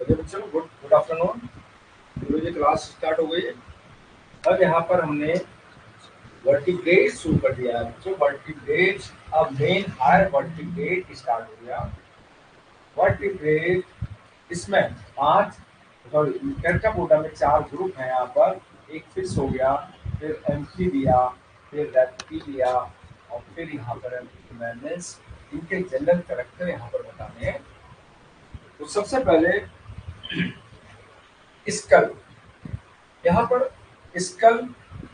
बच्चों good good afternoon. गुरुजी class start हो गई है। अब यहाँ पर हमने वर्टिब्रेट शुरू कर दिया है बच्चों। वर्टिब्रेट अब मेन हायर वर्टिब्रेट स्टार्ट हो गया। वर्टिब्रेट इसमें पांच सॉरी टेट्रापोडा में चार ग्रुप हैं यहाँ पर। एक फिश हो गया, फिर एम्फीबिया, फिर रेप्टिलिया और फिर यहाँ पर मैमल्स। इनके जनरल कैरेक्टर यहाँ पर बताने हैं। तो सबसे पहले स्कल, यहाँ पर स्कल।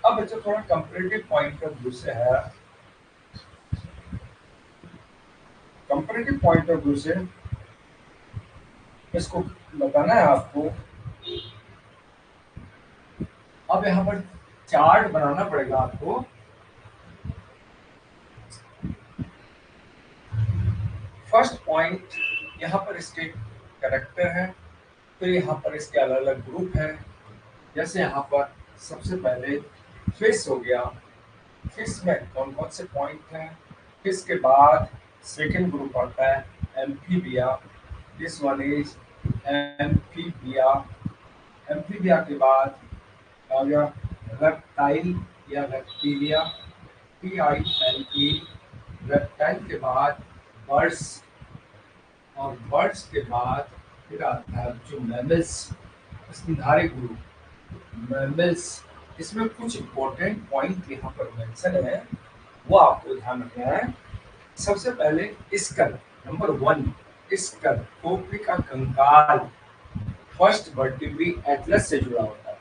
अब बच्चों थोड़ा कंपैरेटिव पॉइंट ऑफ व्यू से है। कंपैरेटिव पॉइंट ऑफ व्यू से इसको बताना है आपको। अब यहाँ पर चार्ट बनाना पड़ेगा आपको। फर्स्ट पॉइंट यहाँ पर इसके कैरेक्टर है, फिर यहाँ पर इसके अलग अलग ग्रुप है। जैसे यहाँ पर सबसे पहले फिश हो गया। फिश में कौन कौन से पॉइंट हैं? फिश के बाद सेकंड ग्रुप आता है amphibia. This one is amphibia. Amphibia के बाद आ गया रेप्टाइल या रेप्टिलिया, PILE। रेप्टाइल के बाद बर्ड्स, और बर्ड्स के बाद फिर आता है जो मैमल्स, स्तनधारी ग्रुप मैमल्स। इसमें कुछ इंपॉर्टेंट पॉइंट यहाँ पर मेंशन है, वो आपको ध्यान रखना है। सबसे पहले स्कल, नंबर वन, स्कल खोपड़ी का कंकाल फर्स्ट वर्टिब्री एटलस से जुड़ा होता है।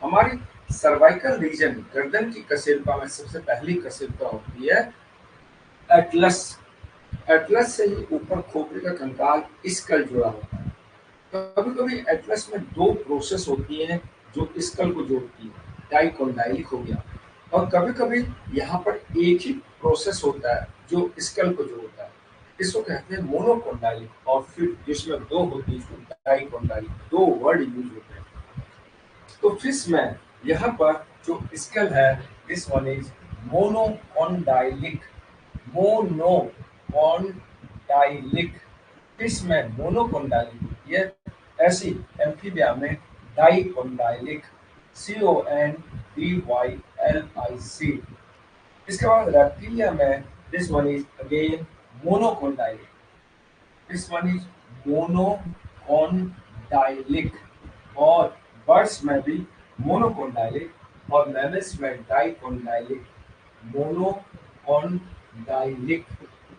हमारी सर्वाइकल रीजन गर्दन की कशेरुका में सबसे पहली कशेरुका होती है एटलस। एटलस से ही ऊपर खोपड़ी का कंकाल स्कल जुड़ा होता है। कभी कभी एटलस में दो प्रोसेस होती हैं जो स्कल को जोड़ती है, डाइकोंडाइलिक हो गया। और कभी कभी यहाँ पर एक ही प्रोसेस होता है जो स्कल को जोड़ता है, इसको कहते हैं मोनोकोंडाइलिक। और फिर जिसमें दो होती है डाइकोंडाइलिक, दो वर्ड यूज होते हैं। तो फिश में यहाँ पर जो स्कल है this one is monocondylic. Monocondylic fish में मोनोकोंडाइलिक। ये ऐसी एम्फीबिया में डाइकोंडाइलिक, CONDYLIC। इसके बाद रेप्टिलिया में this one is again monocondylic. This one is monocondylic. और बर्ड्स में भी मोनोकोंडाइलिक और मैमल्स में डाइकोंडाइलिक, मोनोकोंडाइलिक।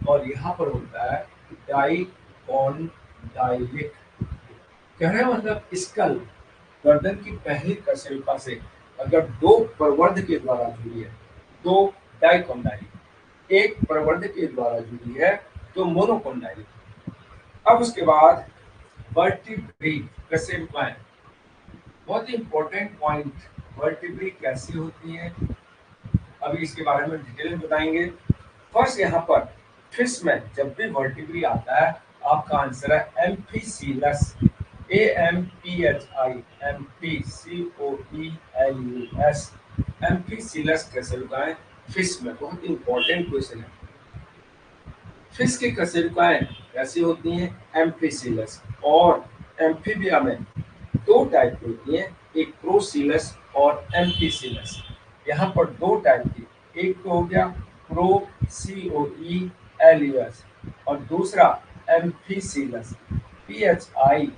और यहाँ पर होता है डाइकोंडाइलिक। कहने का मतलब स्कल गर्दन की पहली कशेरुका से अगर दो प्रवर्ध के द्वारा जुड़ी है तो डाइकोंडाइलिक, एक प्रवर्ध के द्वारा जुड़ी है तो मोनोकोंडाइलिक। अब उसके बाद वर्टिब्री कशेरुकाएं, बहुत ही इंपॉर्टेंट पॉइंट। वर्टिब्री कैसी होती है अभी इसके बारे में डिटेल में बताएंगे। फर्स्ट यहाँ पर फिश में जब भी वर्टिब्री आता है आपका आंसर है एम्फीसीलस, AMPHI, EMPCOELUS। एम्फीसीलस कशेरुकाएं फिश में, बहुत इंपॉर्टेंट क्वेश्चन है। फिश की कशेरुकाएं कैसी होती हैं? एम्फीसीलस। और एम्फीबिया में दो टाइप की होती हैं, एक प्रोसीलस और एम्फीसीलस। यहाँ पर दो टाइप की, एक तो हो गया प्रोसीओईएलयूएस और दूसरा एम्फीसीलस, PHICOELUS।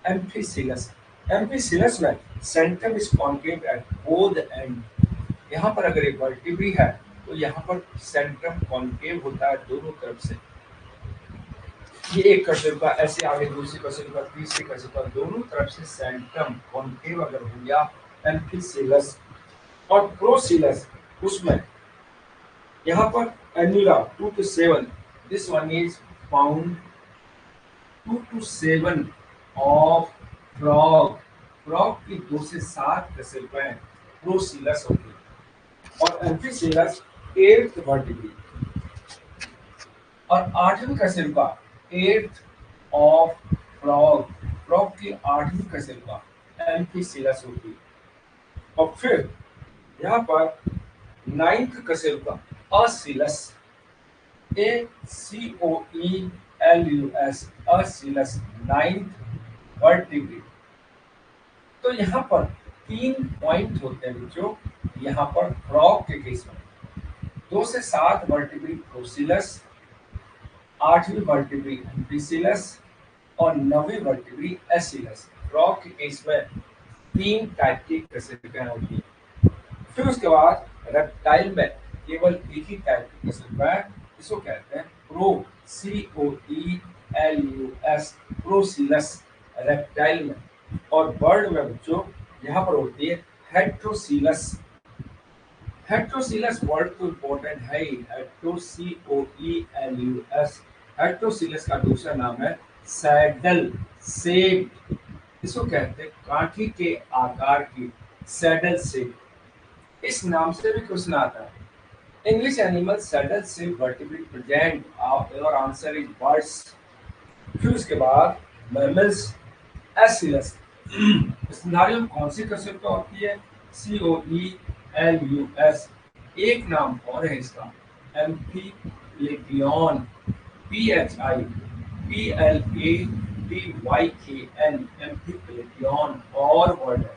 एम्फीसीलस, एम्फीसीलस में Centrum is concave at both and. यहाँ पर अगर एक वर्टिब्री है तो यहाँ पर सेंट्रम कॉन्केव होता है दोनों तरफ से। ये एक कशेरुका ऐसे आगे, दूसरी कशेरुका, तीसरी कशेरुका, दोनों तरफ से सेंट्रम कॉन्केव अगर हो गया एम्फीसीलस। और प्रोसीलस उसमें यहाँ पर एन्युला 2 to 7, this one is found 2 to 7 of frog. Frog की 2 से 7 कशेरुकाएं प्रोसीलस होती है। और एम्फीसीलस 8th वर्टिब्री। और 8वीं कशेरुका 8th ऑफ फ्रॉग, फ्रॉग की 8वीं कशेरुका एम्फीसीलस होती है। और फिर यहाँ पर 9th कशेरुका acoelous, ACOELUS। LUS acoelous, ninth vertebrate. तो यहाँ पर 3 पॉइंट होते हैं बच्चों। यहाँ पर फ्रॉग के केस में 2 से 7 वर्टिब्री प्रोसिलस, 8वीं वर्टिब्री एम्फिसिलस और 9वीं वर्टिब्री एसिलस। फ्रॉग के केस में 3 टाइप की कोशिकाएं होती हैं। फिर उसके बाद रेप्टाइल में केवल एक ही टाइप की कोशिका है, इसको कहते हैं COELUS, प्रोसिलस रेप्टाइल में। और बर्ड में बच्चों यहाँ पर होती है हेट्रोसिलस। हेट्रोसिलस वर्ड तो इंपॉर्टेंट है ही, HOCOELUS। हेट्रोसिलस का दूसरा नाम है सैडल शेप्ड, इसको कहते हैं काठी के आकार की, सैडल शेप। इस नाम से भी क्वेश्चन आता है। English animal saddle shape vertebrate present, और आंसर इज बर्ड्स। फिर उसके बाद मैमल्स एसिलस। स्तनधारियों में कौन सी कोशिका होती है? COELUS। एक नाम और है इसका, एम्फीप्लेटियन, PHIPLATYKN, एम्फीप्लेटियन। और वर्ड है,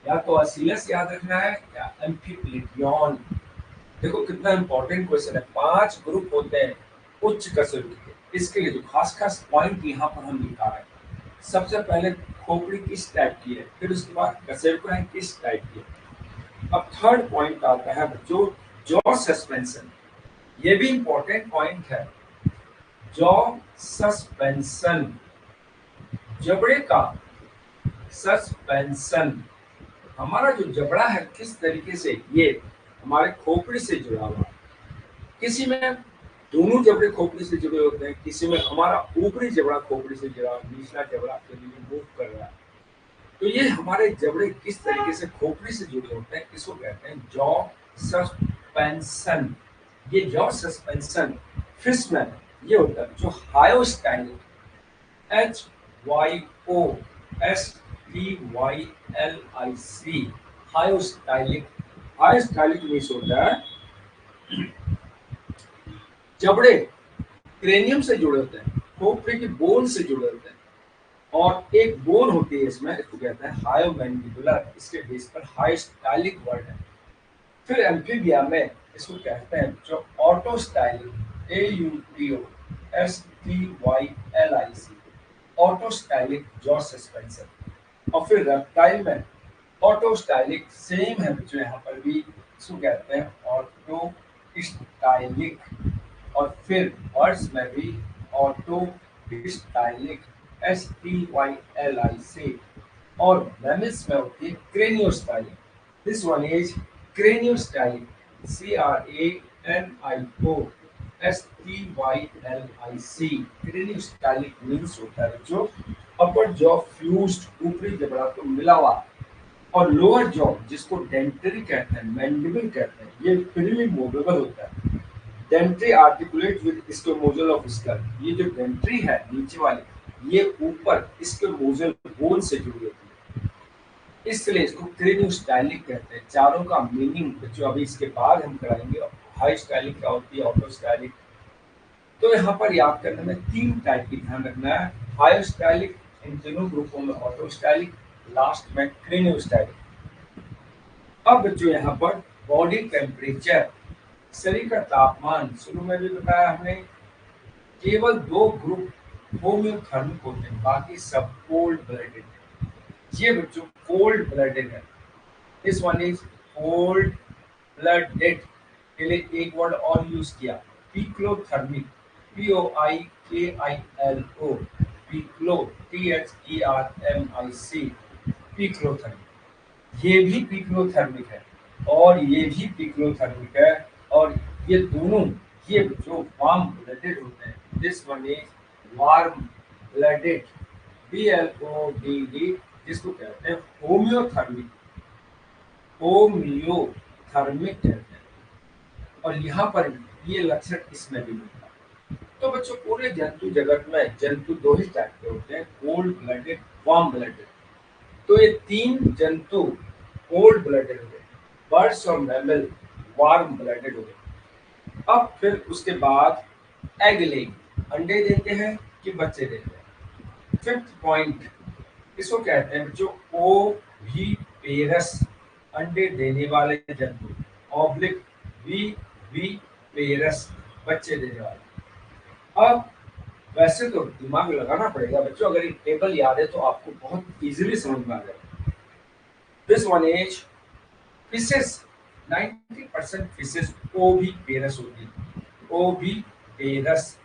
या तो असिलस याद रखना है या एम्फीप्लेटियन। देखो कितना इंपॉर्टेंट क्वेश्चन है। 5 ग्रुप होते हैं उच्च कशेरुक के, इसके लिए जो खास खास पॉइंट यहाँ पर हम लिखा है। सबसे पहले खोपड़ी किस टाइप की है, फिर उसके बाद कशेरुकाएं किस टाइप की है। अब थर्ड पॉइंट आता है जो जॉ सस्पेंशन। ये भी इंपॉर्टेंट पॉइंट है। जॉ सस्पेंशन, जबड़े का सस्पेंशन। हमारा जो जबड़ा है किस तरीके से ये हमारे खोपड़ी से जुड़ा हुआ है। किसी में दोनों जबड़े खोपड़ी से जुड़े होते हैं, किसी में हमारा ऊपरी जबड़ा खोपड़ी से जुड़ा, निचला जबड़ा के लिए मूव कर रहा है। तो ये हमारे जबड़े किस तरीके से खोपड़ी से जुड़े होते हैं, इसको कहते हैं जॉ सस्पेंशन। ये जॉ सस्पेंशन फिश में ये होता है जो हायोस्टाइलिक, HYOSTYLIC, हायोस्टाइलिक। हायोस्टाइलिक मीन्स होता है जबड़े क्रेनियम से जुड़े होते हैं, खोपड़ी की बोन से जुड़े होते हैं। और एक बोन होती है इसमें, इसको कहते हैं हायोमैंडिबुलर। इसके बेस पर हायोस्टाइलिक वर्ड है। फिर एम्फीबिया में इसको कहते हैं जो ऑटोस्टाइलिक, AUTOSTYLIC, ऑटोस्टाइलिक जॉ सस्पेंशन। और फिर रेप्टाइल में ऑटोस्टाइलिक सेम है जो यहाँ पर भी, इसको कहते हैं ऑटोस्टाइलिक। और फिर बर्ड्स में भी ऑटोस्टाइलिक, STYLIC। और मैमल्स में होती है craniostylic. This one is craniostylic, CRANIOSTYLIC। Craniostylic means होता है जो अपर जॉ फ्यूज्ड, ऊपरी जबड़ा तो मिला हुआ, और लोअर जॉ जिसको डेंटरी कहते हैं, मैंडिबल कहते हैं, ये फ्रीली मूवेबल होता है। Dentary articulate with squamosal of skull. ये जो डेंट्री है नीचे वाली, ये ऊपर स्क्लेमोजल बोन से जुड़ी होती है, इसलिए इसको क्रेनियोस्टाइलिक कहते हैं। चारों का मीनिंग जो अभी इसके बाद हम कराएंगे। हाईस्टाइलिक क्या होती है, ऑटोस्टाइलिक। तो यहाँ पर याद करने में 3 टाइप की ध्यान रखना है। हाईस्टाइलिक, इन तीनों ग्रुपों में ऑटोस्टाइलिक, लास्ट में क्रेनियोस्टाइलिक। अब बच्चों यहाँ पर बॉडी टेम्परेचर, शरीर का तापमान, शुरू में भी बताया हमने। केवल 2 ग्रुप होम्योथर्मिक होते हैं, बाकी सब कोल्ड ब्लडेड है। ये बच्चों कोल्ड ब्लडेड है। This one is cold blooded. के लिए एक वर्ड और यूज किया, पीक्लोथर्मिक, POIKILO, पीक्लो, THERMIC, पीक्लोथर्मिक। ये भी पीक्लोथर्मिक है और ये भी पीक्लोथर्मिक है। और ये दोनों ये जो वार्म ब्लडेड होते हैं, this one is warm blooded, BLODD, जिसको कहते हैं होम्योथर्मिक, होम्योथर्मिक कहते हैं। और यहाँ पर ये लक्षण इसमें भी मिलता है। तो बच्चों पूरे जंतु जगत में जंतु 2 ही टाइप के होते हैं, कोल्ड ब्लडेड, वार्म ब्लडेड। तो ये 3 जंतु कोल्ड ब्लडेड हो गए, बर्ड्स और मैमल वार्म ब्लडेड हो गए। अब फिर उसके बाद एग लेइंग, अंडे देते हैं कि बच्चे देते हैं। फिफ्थ पॉइंट, इसको कहते हैं बच्चों ओविपेरस, अंडे देने वाले जंतु, ऑब्लिक विविपेरस, बच्चे देने वाले। अब वैसे तो दिमाग लगाना पड़ेगा बच्चों, अगर एक टेबल याद है तो आपको बहुत इजीली समझ में आ जाएगा। This one is fishes, 90% fishes oviparous होती है, ओविपेरस।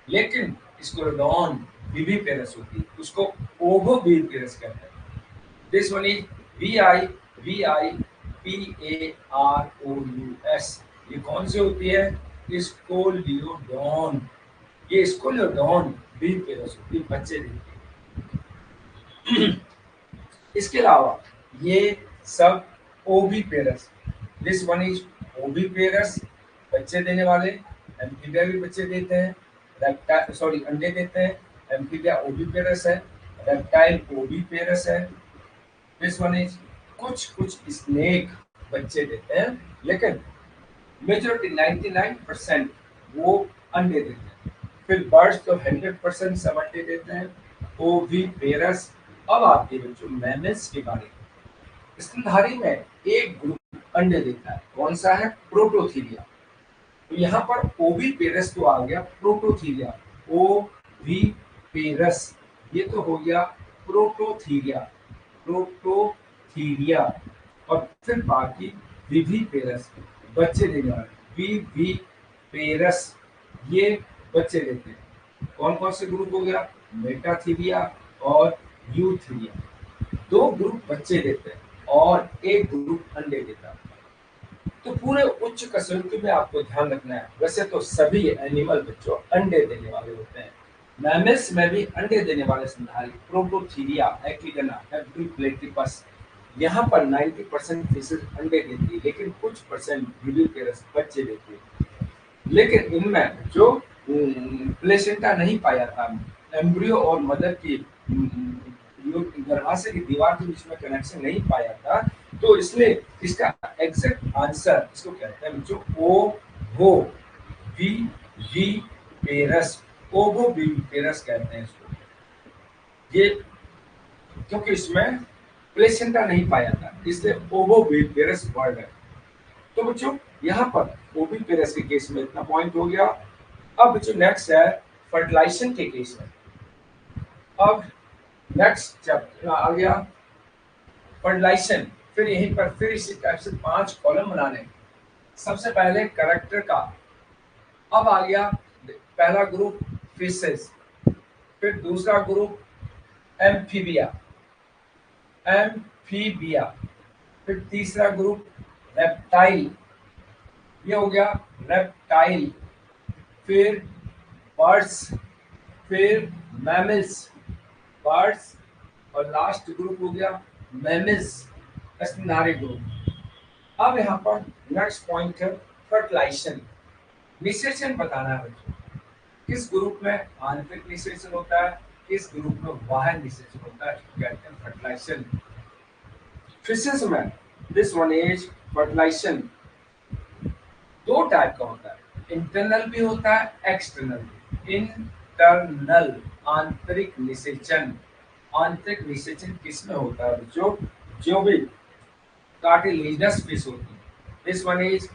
लेकिन स्क्रोडॉन विविपेरस होती है, उसको ओवोविपेरस कहते हैं। दिस वन इज VIVIPAROUS, ये कौन सी होती है? स्कोलियोडॉन, ये स्कोलियोडॉन विविपेरस होती है, बच्चे देती है। इसके अलावा ये सब oviparous, this one is oviparous, बच्चे देने वाले। एम्फीबिया भी बच्चे देते हैं, रेप्टाइल सॉरी अंडे देते हैं। एम्फीबिया ओविपेरस है, रेप्टाइल ओविपेरस है। दिस वन इज कुछ कुछ स्नेक बच्चे देते हैं, लेकिन मेजोरिटी 99% वो अंडे देते हैं। फिर बर्ड्स तो 100% सब अंडे देते हैं, ओविपेरस। अब आती है बच्चों मैमल्स के बारे में। स्तनधारी में एक ग्रुप अंडे देता है, कौन सा है? प्रोटोथीरिया। तो यहाँ पर ओविपेरस तो आ गया, प्रोटोथीरिया, ओविपेरस, ये तो हो गया प्रोटोथीरिया, प्रोटोथीरिया। और फिर बाकी विविपेरस, बच्चे देने वाले, विविपेरस, ये बच्चे देते हैं। कौन कौन से ग्रुप हो गया? मेटाथीरिया और यूथीरिया। दो ग्रुप बच्चे देते हैं और एक ग्रुप अंडे देता है। तो पूरे उच्च कसरत में आपको ध्यान रखना है, वैसे तो सभी एनिमल बच्चों अंडे देने वाले होते हैं। मैमल्स में भी अंडे देने वाले स्तनधारी प्रोटोथीरिया, एक्लिगना, एब्डुप्लेटिपस, यहाँ पर 90% फिशेज अंडे देती है, लेकिन कुछ परसेंट विविपेरस बच्चे देती है। लेकिन इनमें जो प्लेसेंटा नहीं पाया था, एम्ब्रियो और मदर की गर्भाशय की दीवार के बीच में कनेक्शन नहीं पाया था, तो इसलिए इसका एग्जैक्ट आंसर इसको कहते हैं बच्चों ओवो विविपेरस, ओवो विविपेरस कहते हैं इसको। ये क्योंकि इसमें प्लेसेंटा नहीं पाया था, इसलिए ओवो विविपेरस वर्ड है। तो बच्चों यहाँ पर ओविपेरस के केस में इतना पॉइंट हो गया। अब बच्चों नेक्स्ट है फर्टिलाइजेशन के केस में। अब नेक्स्ट चैप्टर आ गया फर्टिलाइजेशन। फिर यहीं पर फिर इसी टाइप से 5 कॉलम बनाने। सबसे पहले कैरेक्टर का, अब आ गया पहला ग्रुप फिशेस, फिर दूसरा ग्रुप एम्फीबिया, एम्फीबिया, फिर तीसरा ग्रुप रेप्टाइल, ये हो गया रेप्टाइल, फिर बर्ड्स, फिर मैमल्स, बर्ड्स, और लास्ट ग्रुप हो गया मैमल्स, स्तनधारी ग्रुप। अब यहाँ पर नेक्स्ट पॉइंट है फर्टिलाइजेशन, निषेचन बताना है बच्चों। किस ग्रुप में आंतरिक निषेचन होता है, किस ग्रुप में बाह्य निषेचन होता है, कहते हैं फर्टिलाइजेशन। फिशेस में दिस वन इज फर्टिलाइजेशन दो टाइप का होता है, इंटरनल भी होता है, एक्सटर्नल भी। इंटरनल आंतरिक निषेचन, आंतरिक निषेचन किसमें होता है बच्चों? जो भी कार्टिलेजिनस फिश होती है, this one is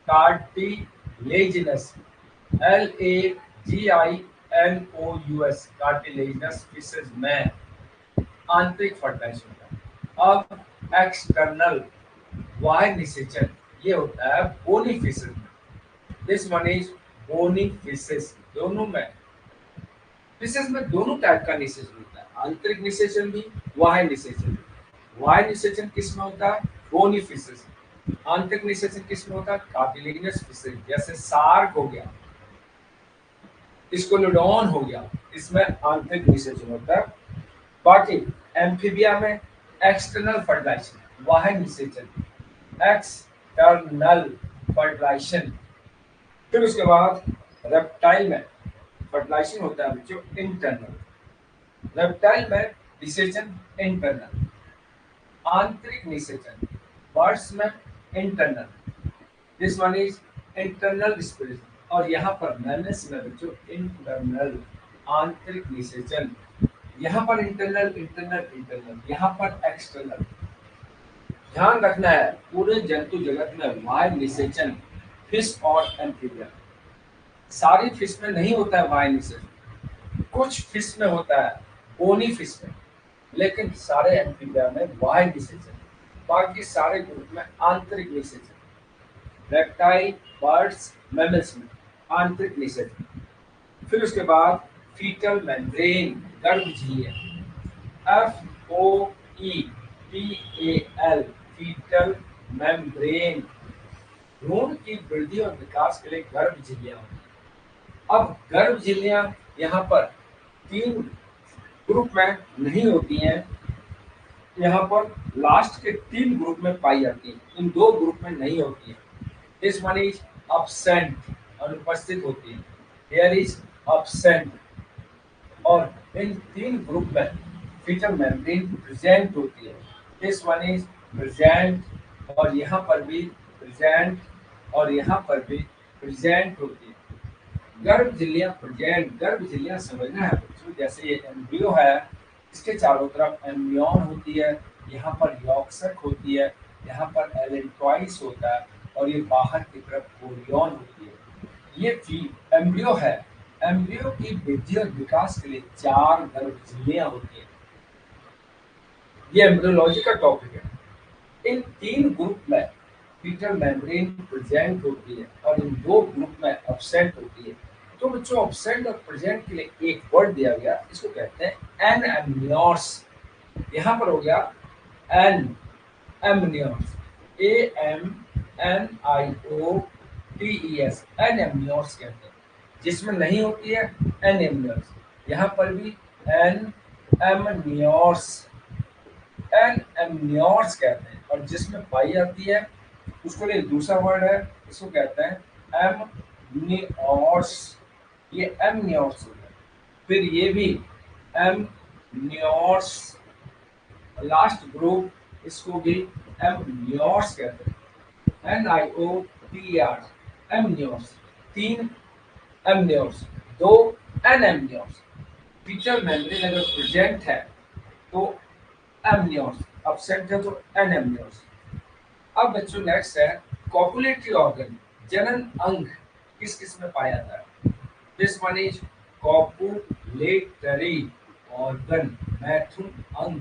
cartilaginous, LAGINOUS, cartilaginous fishes में आंतरिक फर्टिलाइजेशन होता है। अब एक्सटर्नल बाह्य निषेचन ये होता है बोनी फिशेज में, this one is bony fishes. दोनों में फिशेज में दोनों टाइप का निषेचन होता है, आंतरिक निषेचन भी, बाह्य निषेचन भी। बाह्य निषेचन किस में होता है? Bony fishes. आंतरिक निषेचन किस में होता है? कार्टिलेजिनस फिशेज, जैसे शार्क हो गया, स्कोलोडॉन हो गया, इसमें आंतरिक निषेचन होता है। बाकी एम्फीबिया में एक्सटर्नल फर्टिलाइजेशन, बाह्य निषेचन, एक्सटर्नल फर्टिलाइजेशन। फिर उसके बाद रेप्टाइल में फर्टिलाइजेशन होता है बच्चों इंटरनल, रेप्टाइल में निषेचन इंटरनल, आंतरिक निषेचन बर्ड्स में internal, this one is internal respiration, और यहाँ पर मैमल्स में बच्चों इंटरनल आंतरिक निषेचन, यहाँ पर इंटरनल इंटरनल इंटरनल, यहाँ पर एक्सटर्नल। ध्यान रखना है पूरे जंतु जगत में बाह्य निषेचन फिश और एम्फीबियन, सारी फिश में नहीं होता है बाह्य निषेचन, कुछ फिश में होता है, बोनी फिश में, लेकिन सारे एम्फीबिया में बाह्य निषेचन, बाकी सारे ग्रुप में आंतरिक निषेचन। रेप्टाइल, बर्ड्स, मैमल्स में आंतरिक निषेचन। फिर उसके बाद फीटल मेम्ब्रेन, गर्भ झिल्लियां, FOETAL, फीटल मेम्ब्रेन, भ्रूण की वृद्धि और विकास के लिए गर्भ झिल्लियां होती हैं। अब गर्भ झिल्लियां यहाँ पर 3 ग्रुप में नहीं होती हैं, यहाँ पर लास्ट के 3 ग्रुप में पाई जाती हैं, इन 2 ग्रुप में नहीं होती हैं। दिस वन इज absent, अनुपस्थित होती है, here is absent। और इन 3 ग्रुप में फीटल मेम्ब्रेन प्रेजेंट होती है, दिस वन इज प्रेजेंट, और यहाँ पर भी प्रेजेंट, और यहाँ पर भी प्रेजेंट होती है। गर्भ झिल्लियां प्रेजेंट, गर्भ झिल्लियां समझना है बच्चों, जैसे ये एम्ब्रियो है, इसके चारों तरफ एम्ब्रियन होती है, यहाँ पर यॉक्सक होती है, यहाँ पर एलेंट्रॉइस होता है, और ये बाहर की तरफ कोरियन होती है। ये एम्ब्रियो है, एम्ब्रियो की वृद्धि और विकास के लिए 4 गर्भ झिल्लियां होती है। ये एम्ब्रियोलॉजी का टॉपिक है। इन 3 ग्रुप में फीटल मेम्ब्रेन प्रेजेंट होती है और इन 2 ग्रुप में एब्सेंट होती है। तो बच्चों एब्सेंट और प्रेजेंट के लिए एक वर्ड दिया गया, इसको कहते हैं एनएमनियोर्स। यहाँ पर हो गया एन एमनियोर्स, AMNIOTES, एनएमनियोर्स कहते हैं। जिसमें नहीं होती है एनएमनियोर्स, यहाँ पर भी एन एमनियोर्स, एमनियोर्स कहते हैं। और जिसमें पाई जाती है उसको लिए दूसरा वर्ड है, इसको कहते हैं एमनियोर्स, ये एमनियोर्स हो गया। फिर ये भी एमनियोर्स, लास्ट ग्रुप, इसको भी एमनियोर्स कहते हैं, NIOTER, एमनियोर्स। 3 एमनियोर्स, 2 एनएमनियोर्स। फीटल मेम्ब्रेन अगर प्रेजेंट है तो एमनियोर्स, एब्सेंट है तो एनएमनियोर्स। अब बच्चों नेक्स्ट है कॉपुलेटरी ऑर्गन, जनन अंग किस किस में पाया जाता है। This one is copulatory organ, मैथुन अंग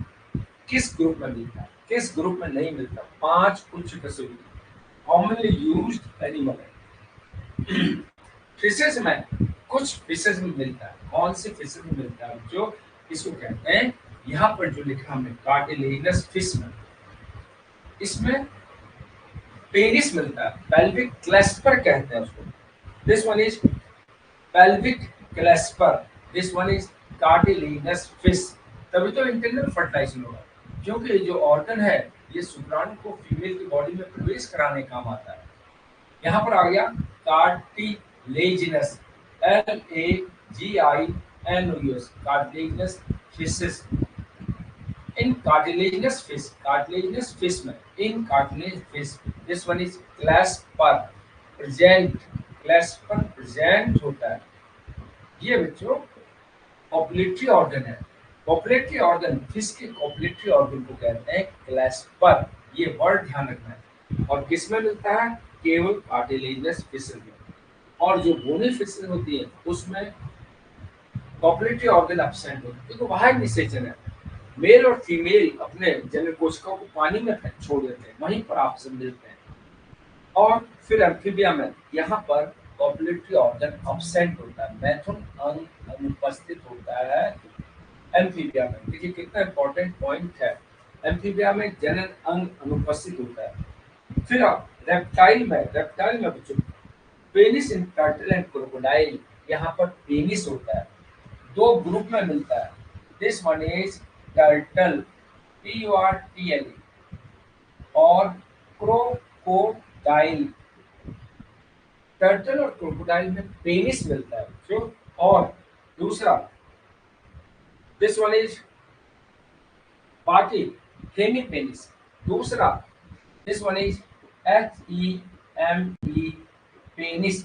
किस ग्रुप में मिलता है, किस ग्रुप में नहीं मिलता। 5 उच्च कसौटी, कॉमनली यूज्ड एनिमल है। फिशेज में, कुछ फिशेज में मिलता है, कौन सी फिशेज में मिलता है जो, इसको कहते हैं, यहाँ पर जो लिखा हमने कार्टिलेजिनस फिश में, इसमें पेनिस मिलता है, पेल्विक क्लेस्पर कहते हैं उसको। This one is pelvic clasper, this one is cartilaginous fish. तभी तो इंटरनल फर्टिलाइजेशन होगा, क्योंकि जो ऑर्गन है ये शुक्राणु को फीमेल की बॉडी में प्रवेश कराने काम आता है। यहाँ पर आ गया कार्टिलेजिनस, LAGINOUS, कार्टिलेजिनस फिशेस। इन कार्टिलेजिनस फिश में, in cartilage fish, this one is clasper present, clasper present होता है। ये बच्चों कॉपुलेटरी ऑर्गन है। कॉपुलेटरी ऑर्गन, फिश के कॉपुलेटरी ऑर्गन को कहते हैं क्लेस्पर, ये वर्ड ध्यान रखना है। और किस में मिलता है, केवल कार्टिलेजिनस फिश में। और जो बोनी फिश होती है उसमें कॉपुलेटरी ऑर्गन एब्सेंट होता है, देखो बाहर निषेचन है। मेल और फीमेल अपने जनन कोशिकाओं को पानी में छोड़ देते हैं, वहीं पर आपसे मिलते हैं। और फिर एम्फीबिया में यहाँ पर कॉपुलेटरी ऑर्गन एब्सेंट होता है, मैथुन अंग अनुपस्थित होता है एम्फीबिया में। देखिए कितना इंपॉर्टेंट पॉइंट है, एम्फीबिया में जनन अंग अनुपस्थित होता है। फिर रेप्टाइल में बच्चों penis in turtle and crocodile, यहाँ पर पेनिस होता है, 2 ग्रुप में मिलता है। This one is turtle, TURTLE, और क्रोकोडाइल। टर्टल और क्रोकोडाइल में पेनिस मिलता है बच्चों। और दूसरा, दिस वन इज पार्टी हेमीपेनिस। दूसरा, this one is HEME penis,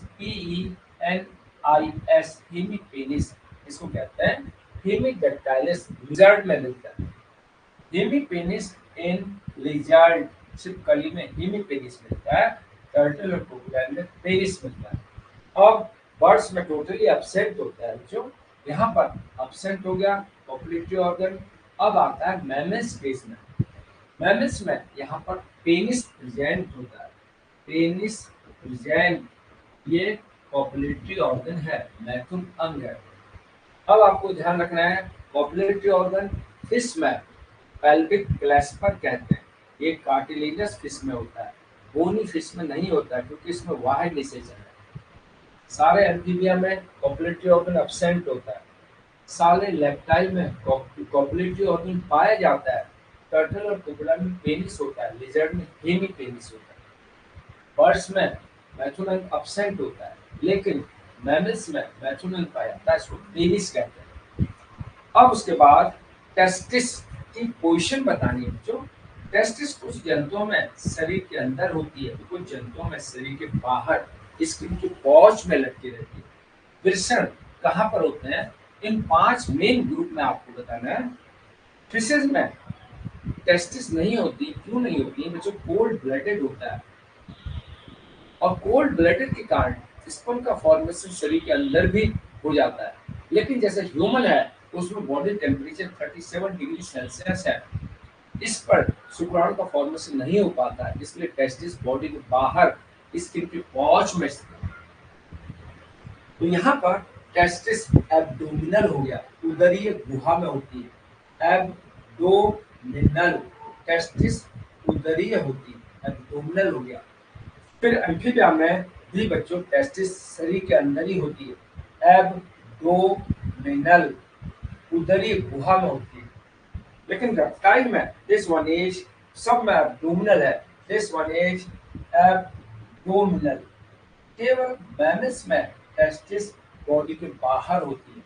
NIS हेमीपेनिस, इसको कहते हैं हेमीडेक्टाइलस लिजर्ड में मिलता है। हेमीपेनिस इन लिजर्ड, छिपकली में हेमीपेनिस मिलता है, टर्टल और क्रोकोडाइल में पेनिस मिलता है। अब बर्ड्स में टोटली एब्सेंट होता है जो, यहाँ पर एब्सेंट हो गया कॉपलेटरी ऑर्गन। अब आता है मैमल्स केस में। मैमल्स में यहाँ पर पेनिस प्रेजेंट होता है, पेनिस प्रेजेंट, ये कॉपलेटरी ऑर्गन है, मैथुन अंग है। अब आपको ध्यान रखना है कॉपलेटरी ऑर्गन फिश में पेल्विक क्लैस्पर कहते हैं, ये कार्टिलेजस फिश में होता है, बोनी फिश में नहीं होता है क्योंकि इसमें वाइड निषेचन है। सारे एम्फीबिया में कॉपलेटरी ऑर्गन एब्सेंट होता है, सारे लेप्टाइल में कॉपलेटरी ऑर्गन पाया जाता है। टर्टल और क्रोकोडाइल में पेनिस होता है, लिजर्ड में हेमी पेनिस होता है। बर्ड्स में मैथुन एब्सेंट होता है, लेकिन मैमल्स में मैथुन पाया जाता है, इसको पेनिस कहते हैं। अब उसके बाद टेस्टिस की पोजीशन बतानी है बच्चों। टेस्टिस कुछ जंतुओं में शरीर के अंदर होती है, कुछ जंतुओं में शरीर के बाहर स्किन की पौच में लटकी रहती है। वृषण कहाँ पर होते हैं? इन 5 मेन ग्रुप में आपको बताना है। फिशेज में टेस्टिस नहीं होती, क्यों नहीं होती बच्चों? कोल्ड ब्लडेड होता है, और कोल्ड ब्लडेड के कारण स्पर्म का फॉर्मेशन शरीर के अंदर भी हो जाता है। लेकिन जैसे ह्यूमन है उसमें बॉडी टेम्परेचर 37 डिग्री सेल्सियस है, इस पर शुक्राणु का फॉर्मेशन नहीं हो पाता है, इसलिए टेस्टिस बॉडी के बाहर स्किन के पौच में स्थित है। तो यहाँ पर टेस्टिस एब्डोमिनल हो गया, उदरीय गुहा में होती है। एब्डोमिनल, टेस्टिस उदरीय होती है, एब्डोमिनल हो गया। फिर एम्फीबिया में भी बच्चों टेस्टिस शरीर के अंदर ही होती है, एब्डोमिनल, उदरीय गुहा में होती है। लेकिन रेप्टाइल में दिस वन इज, सब में एब्डोमिनल है, दिस वन इज एब्डोमिनल। केवल मैमल्स में टेस्टिस बॉडी के बाहर होती है,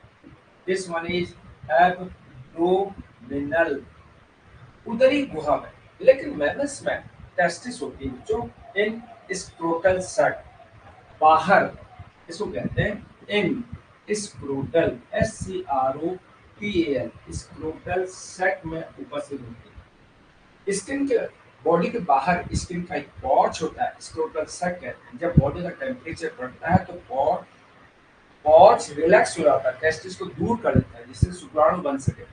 दिस वन इज एब्डोमिनल, उदरी गुहा में। लेकिन मैमल्स में टेस्टिस होती है जो इन स्क्रोटल सैक, बाहर, इसको कहते हैं in scrotal, SCROTAL, scrotal sac में उपस्थित होती है। स्किन के बॉडी के बाहर स्किन का एक पॉच होता है, स्क्रोटल सैक कहते हैं। जब बॉडी का टेम्परेचर बढ़ता है तो पॉच रिलैक्स हो जाता है, टेस्टिस को दूर कर देता है जिससे शुक्राणु बन सके।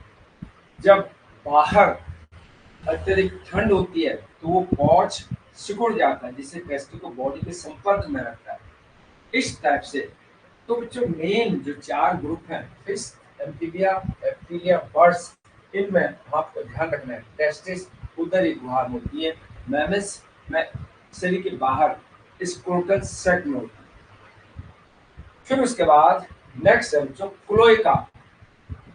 जब बाहर अत्यधिक ठंड होती है तो वो पॉच सिकुड़ जाता है जिससे टेस्टिस को बॉडी के संपर्क में रखता है, इस टाइप से। तो जो मेन जो 4 ग्रुप हैं, फिश, एम्फीबिया, रेप्टिलिया, बर्ड्स, इनमें आपको ध्यान रखना है टेस्टिस उदरी गुहा में होती है, मैमल्स में शरीर के बाहर स्क्रोटल सैक में होती है। फिर उसके बाद नेक्स्ट है जो क्लोएका,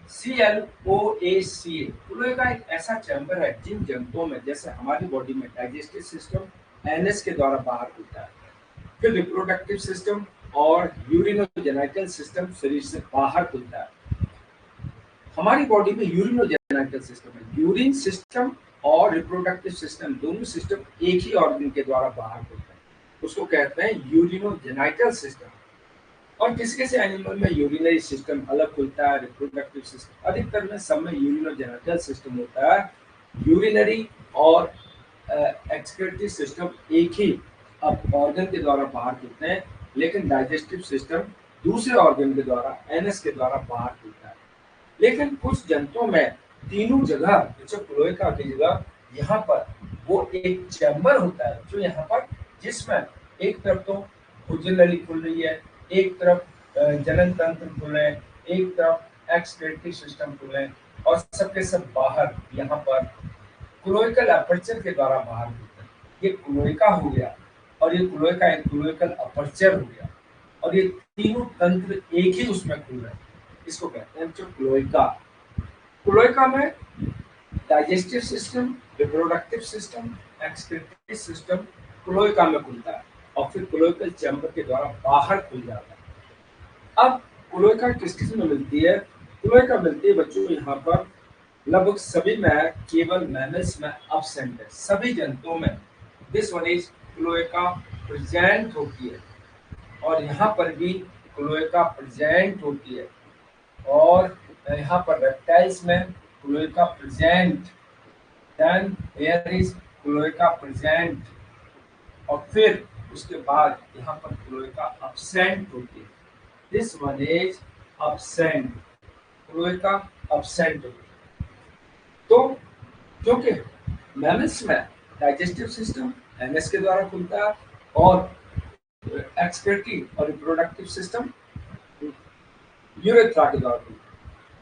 CLOACA। क्लोएका एक ऐसा चैम्बर है जिन जंतुओं में, जैसे हमारी बॉडी में डाइजेस्टिव सिस्टम एनएस के द्वारा बाहर खुलता है, फिर रिप्रोडक्टिव सिस्टम और यूरिनोजेनिटल सिस्टम शरीर से बाहर खुलता है। हमारी बॉडी में यूरिनोजेनिटल सिस्टम है, यूरिन सिस्टम और रिप्रोडक्टिव सिस्टम दोनों सिस्टम एक ही ऑर्गन के द्वारा बाहर खुलते हैं, उसको कहते हैं यूरिनोजेनिटल सिस्टम। और किसी किसी एनिमल में यूरिनरी सिस्टम अलग खुलता है, रिप्रोडक्टिव सिस्टम, अधिकतर में सब में यूरिनोजेनिटल सिस्टम होता है। यूरिनरी और एक्सक्रीटरी सिस्टम एक ही अब ऑर्गन के द्वारा बाहर खुलते हैं, लेकिन डाइजेस्टिव सिस्टम दूसरे ऑर्गन के द्वारा, एनएस के द्वारा बाहर खुलता है। लेकिन कुछ जंतुओं में तीनों जगह, जो क्लोएका की जगह यहाँ पर वो एक चैम्बर होता है जो यहाँ पर, जिसमें एक तरफ तो भोजन नली खुल रही है, एक तरफ जनन तंत्र खुल रहे हैं, एक तरफ एक्सक्रीटरी सिस्टम खुल रहे हैं, और सबके सब बाहर यहाँ पर क्लोइकल अपर्चर के द्वारा बाहर होता है। ये क्लोइका हो गया, और ये क्लोइका एक क्लोइकल अपर्चर हो गया, और ये तीनों तंत्र एक ही उसमें खुल रहे हैं, इसको कहते हैं जो क्लोइका। क्लोइका में digestive system, reproductive system, excretory system cloaca में खुलता है, और फिर क्लोइकल चैम्बर के द्वारा बाहर खुल जाता है। अब क्लोइका किस किस में मिलती है? क्लोइका मिलती है बच्चों यहाँ पर लगभग सभी में, केवल मैमल्स में एब्सेंट है, सभी जंतुओं में this one is cloaca present होती है। और यहाँ पर भी क्लोएका प्रेजेंट होती है, और यहाँ पर रेप्टाइल्स में cloaca present, then here is cloaca present, और फिर उसके बाद यहाँ पर क्लोएका अब्सेंट होती है। This one is absent, cloaca absent होती है। तो क्योंकि मैमल्स में डाइजेस्टिव सिस्टम एमएस के द्वारा खुलता है, और एक्सक्रीटरी और रिप्रोडक्टिव सिस्टम यूरेथ्रा के द्वारा खुलता है।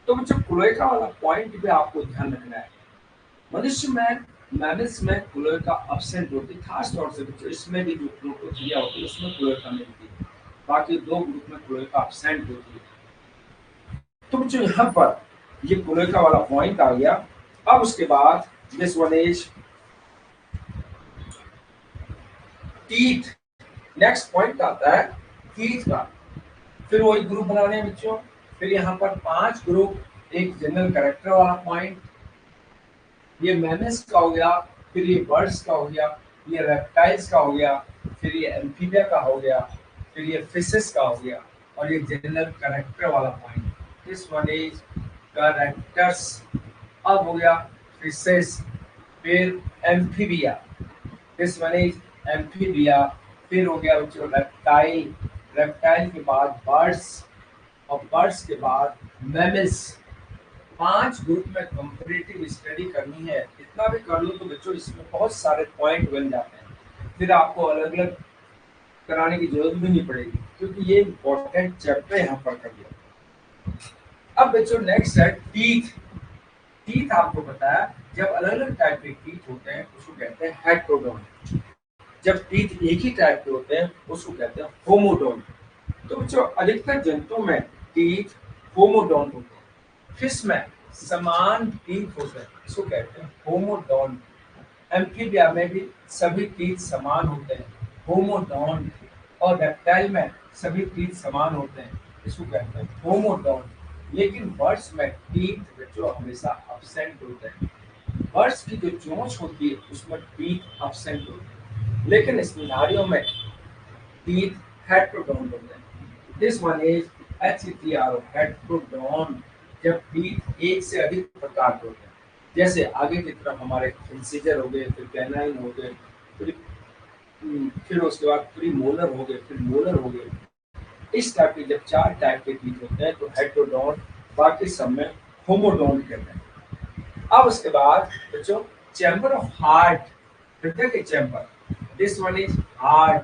तो बच्चों क्लोएका वाला पॉइंट भी आपको ध्यान रखना है। मनुष्य में मैमल्स में क्लोएका अब्सेंट होती है, खास तौर से बच्चों इसमें भी जो प्रोटोजोआ होती है उसमें क्लोएका मिलती है, बाकी दो ग्रुप में क्लोएका अब्सेंट होती है। तो बच्चों यहाँ पर ये क्लोएका वाला पॉइंट आ गया। अब उसके बाद this one is teeth. Next point आता है टीथ का। फिर वही ग्रुप बनाने हैं बच्चों। फिर यहाँ पर 5 ग्रुप, एक जनरल कैरेक्टर वाला पॉइंट, ये मैमल्स का हो गया, फिर ये बर्ड्स का हो गया, ये रेप्टाइल्स का हो गया, फिर ये एम्फीबिया का हो गया, फिर ये फिशेस का हो गया, और ये जनरल कैरेक्टर वाला point. This one is characters. अब हो गया फिशेस, फिर amphibia, this one is amphibia, फिर हो गया बच्चों रेप्टाइल, रेप्टाइल के बाद बर्ड्स, और बर्ड्स के बाद मैमल्स। 5 ग्रुप में कंपैरेटिव स्टडी करनी है। इतना भी कर लो तो बच्चों इसमें बहुत सारे पॉइंट बन जाते हैं, फिर आपको अलग अलग कराने की जरूरत भी नहीं पड़ेगी, क्योंकि ये इंपॉर्टेंट चैप्टर यहाँ पर कर दिया। अब बच्चों नेक्स्ट है टीथ। टीथ आपको पता है जब अलग अलग टाइप के टीथ होते हैं उसको कहते हैं हेट्रोडोन, जब टीथ एक ही टाइप के होते हैं उसको कहते हैं होमोडोन। तो बच्चों अधिकतर जंतुओं में टीथ होमोडोन होते हैं, फिश में समान टीथ होते हैं, इसको कहते हैं होमोडोन। एम्फीबिया में भी सभी टीथ समान होते हैं, होमोडोन। और रेप्टाइल में सभी टीथ समान होते हैं, इसको कहते हैं होमोडोन। लेकिन बर्ड्स में टीथ बच्चों हमेशा अब्सेंट होते हैं। बर्ड्स की जो चोंच होती है उसमें टीथ अब्सेंट होते हैं, लेकिन स्तनधारियों में टीथ हेट्रोडोन होते हैं। दिस वन इज HETRO, हेट्रोडोन, जब टीथ एक से अधिक प्रकार के होते हैं। जैसे आगे की तरफ हमारे इंसिजर हो गए, फिर कैनाइन हो गए, फिर उसके बाद प्रीमोलर हो गए, फिर मोलर हो गए। इस टाइप के जब 4 टाइप के टीथ होते हैं तो हेट्रोडोन, बाकी सब में होमोडोन कहते हैं। अब उसके बाद बच्चों चैम्बर ऑफ हार्ट, हृदय के chamber, this one is heart,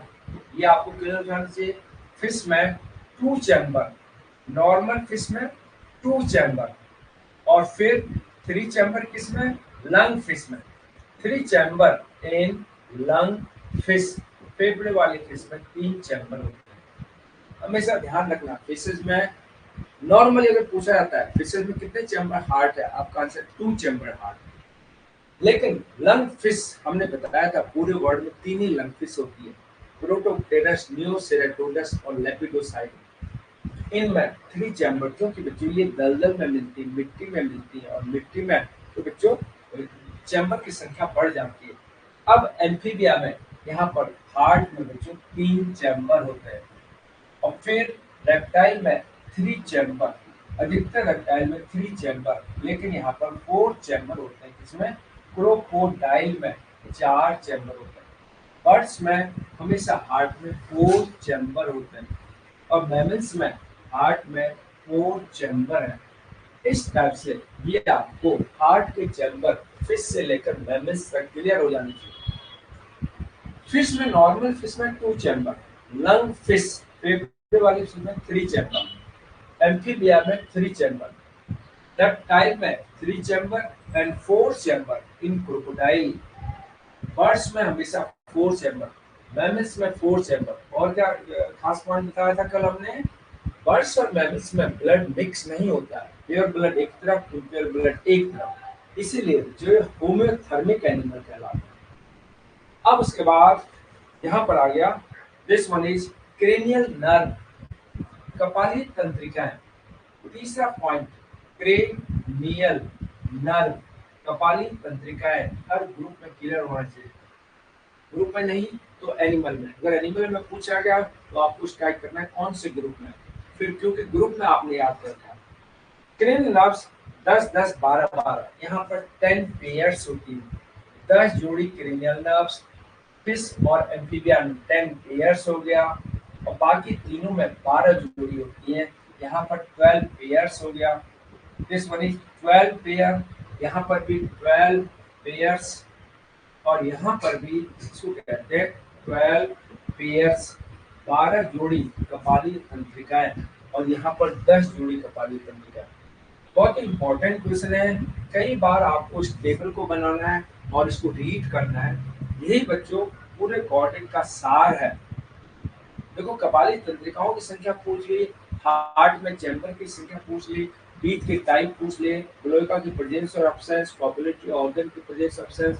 ये आपको क्लियर रहना चाहिए। फिश में 2 चैम्बर, नॉर्मल फिश में 2 चैम्बर, और फिर 3 चैम्बर किसमें, लंग फिश में। 3 चैम्बर इन लंग फिश, फेफड़े वाले फिश में 3 चैम्बर होते हैं। हमेशा ध्यान रखना फिशेज में नॉर्मली अगर पूछा जाता है फिशेज में कितने चैम्बर हार्ट है, आपका आंसर 2 चैम्बर हार्ट है। लेकिन लंग फिश हमने बताया था पूरे वर्ल्ड में 3 ही लंग फिश होती है, प्रोटोप्टेरस, नियोसेरेटोडस और लेपिडोसाइट। इनमें 3 चैम्बर, क्योंकि बच्चों ये दलदल में मिलती है, मिट्टी में मिलती है, और मिट्टी में तो बच्चों चैम्बर की संख्या बढ़ जाती है। अब एम्फीबिया में यहाँ पर हार्ट में बच्चों 3 चैम्बर होते हैं, और फिर रेप्टाइल में 3 चैम्बर, अधिकतर रेप्टाइल में 3 चैम्बर, लेकिन यहाँ पर 4 चैम्बर होते हैं, किसमें, क्रोकोडाइल में 4 चैम्बर होते हैं। बर्ड्स में हमेशा हार्ट में 4 चैम्बर होते हैं, और मैमल्स में हार्ट में 4 चैम्बर है। इस टाइप से ये आपको हार्ट के चैम्बर फिश से लेकर मैमल्स तक क्लियर हो जानी चाहिए। फिश में नॉर्मल फिश में 2 चैम्बर, लंग फिश फेफड़े वाली फिश में 3 चैम्बर, एम्फीबिया में 3 चैम्बर, रेप्टाइल में 3 chamber and 4 chamber in crocodile. Birds में हमेशा 4 चैम्बर, मैमल्स में 4 चैम्बर। और क्या खास पॉइंट बताया था कल हमने, बर्ड्स और मैमल्स में ब्लड मिक्स नहीं होता है, प्योर ब्लड एक तरफ, इम्प्योर ब्लड एक तरफ, इसीलिए जो होम्योथर्मिक एनिमल कहलाते हैं। अब उसके बाद यहाँ पर आ गया this one is cranial nerve, कपाली तंत्रिकाएं। तीसरा पॉइंट क्रेनियल नर्व, कपाली तंत्रिकाएं, हर ग्रुप में क्लियर होना चाहिए। ग्रुप में नहीं तो एनिमल में, अगर एनिमल में पूछा गया तो आपको स्ट्राइक करना है कौन से ग्रुप में। फिर क्योंकि ग्रुप में आपने याद रखा, क्रेनियल नर्व्स 10-10, 12-12, यहाँ पर 10 पेयर्स होती है, 10 जोड़ी क्रेनियल नर्व्स। फिश और एम्फीबिया 10 पेयर्स हो गया, और बाकी तीनों में 12 जोड़ी होती है, यहाँ पर 12 पेयर्स हो गया। दिस वन इज 12 पेयर, यहाँ पर भी 12 पेयर्स, और यहाँ पर भी इसको कहते हैं 12 पेयर्स, 12 जोड़ी कपाली तंत्रिकाएं, और यहाँ पर 10 जोड़ी कपाली तंत्रिकाएं। बहुत इंपॉर्टेंट क्वेश्चन है, कई बार आपको इस टेबल को बनाना है और इसको रीड करना है, यही बच्चों पूरे कॉर्टेक्स का सार है। देखो, कपाली तंत्रिकाओं की संख्या पूछ ली, हार्ट में चैम्बर की संख्या पूछ ली, बीट के टाइप पूछ ले, क्लोएका की प्रेजेंस और एब्सेंस, कॉपुलेटरी ऑर्गन की प्रेजेंस एब्सेंस,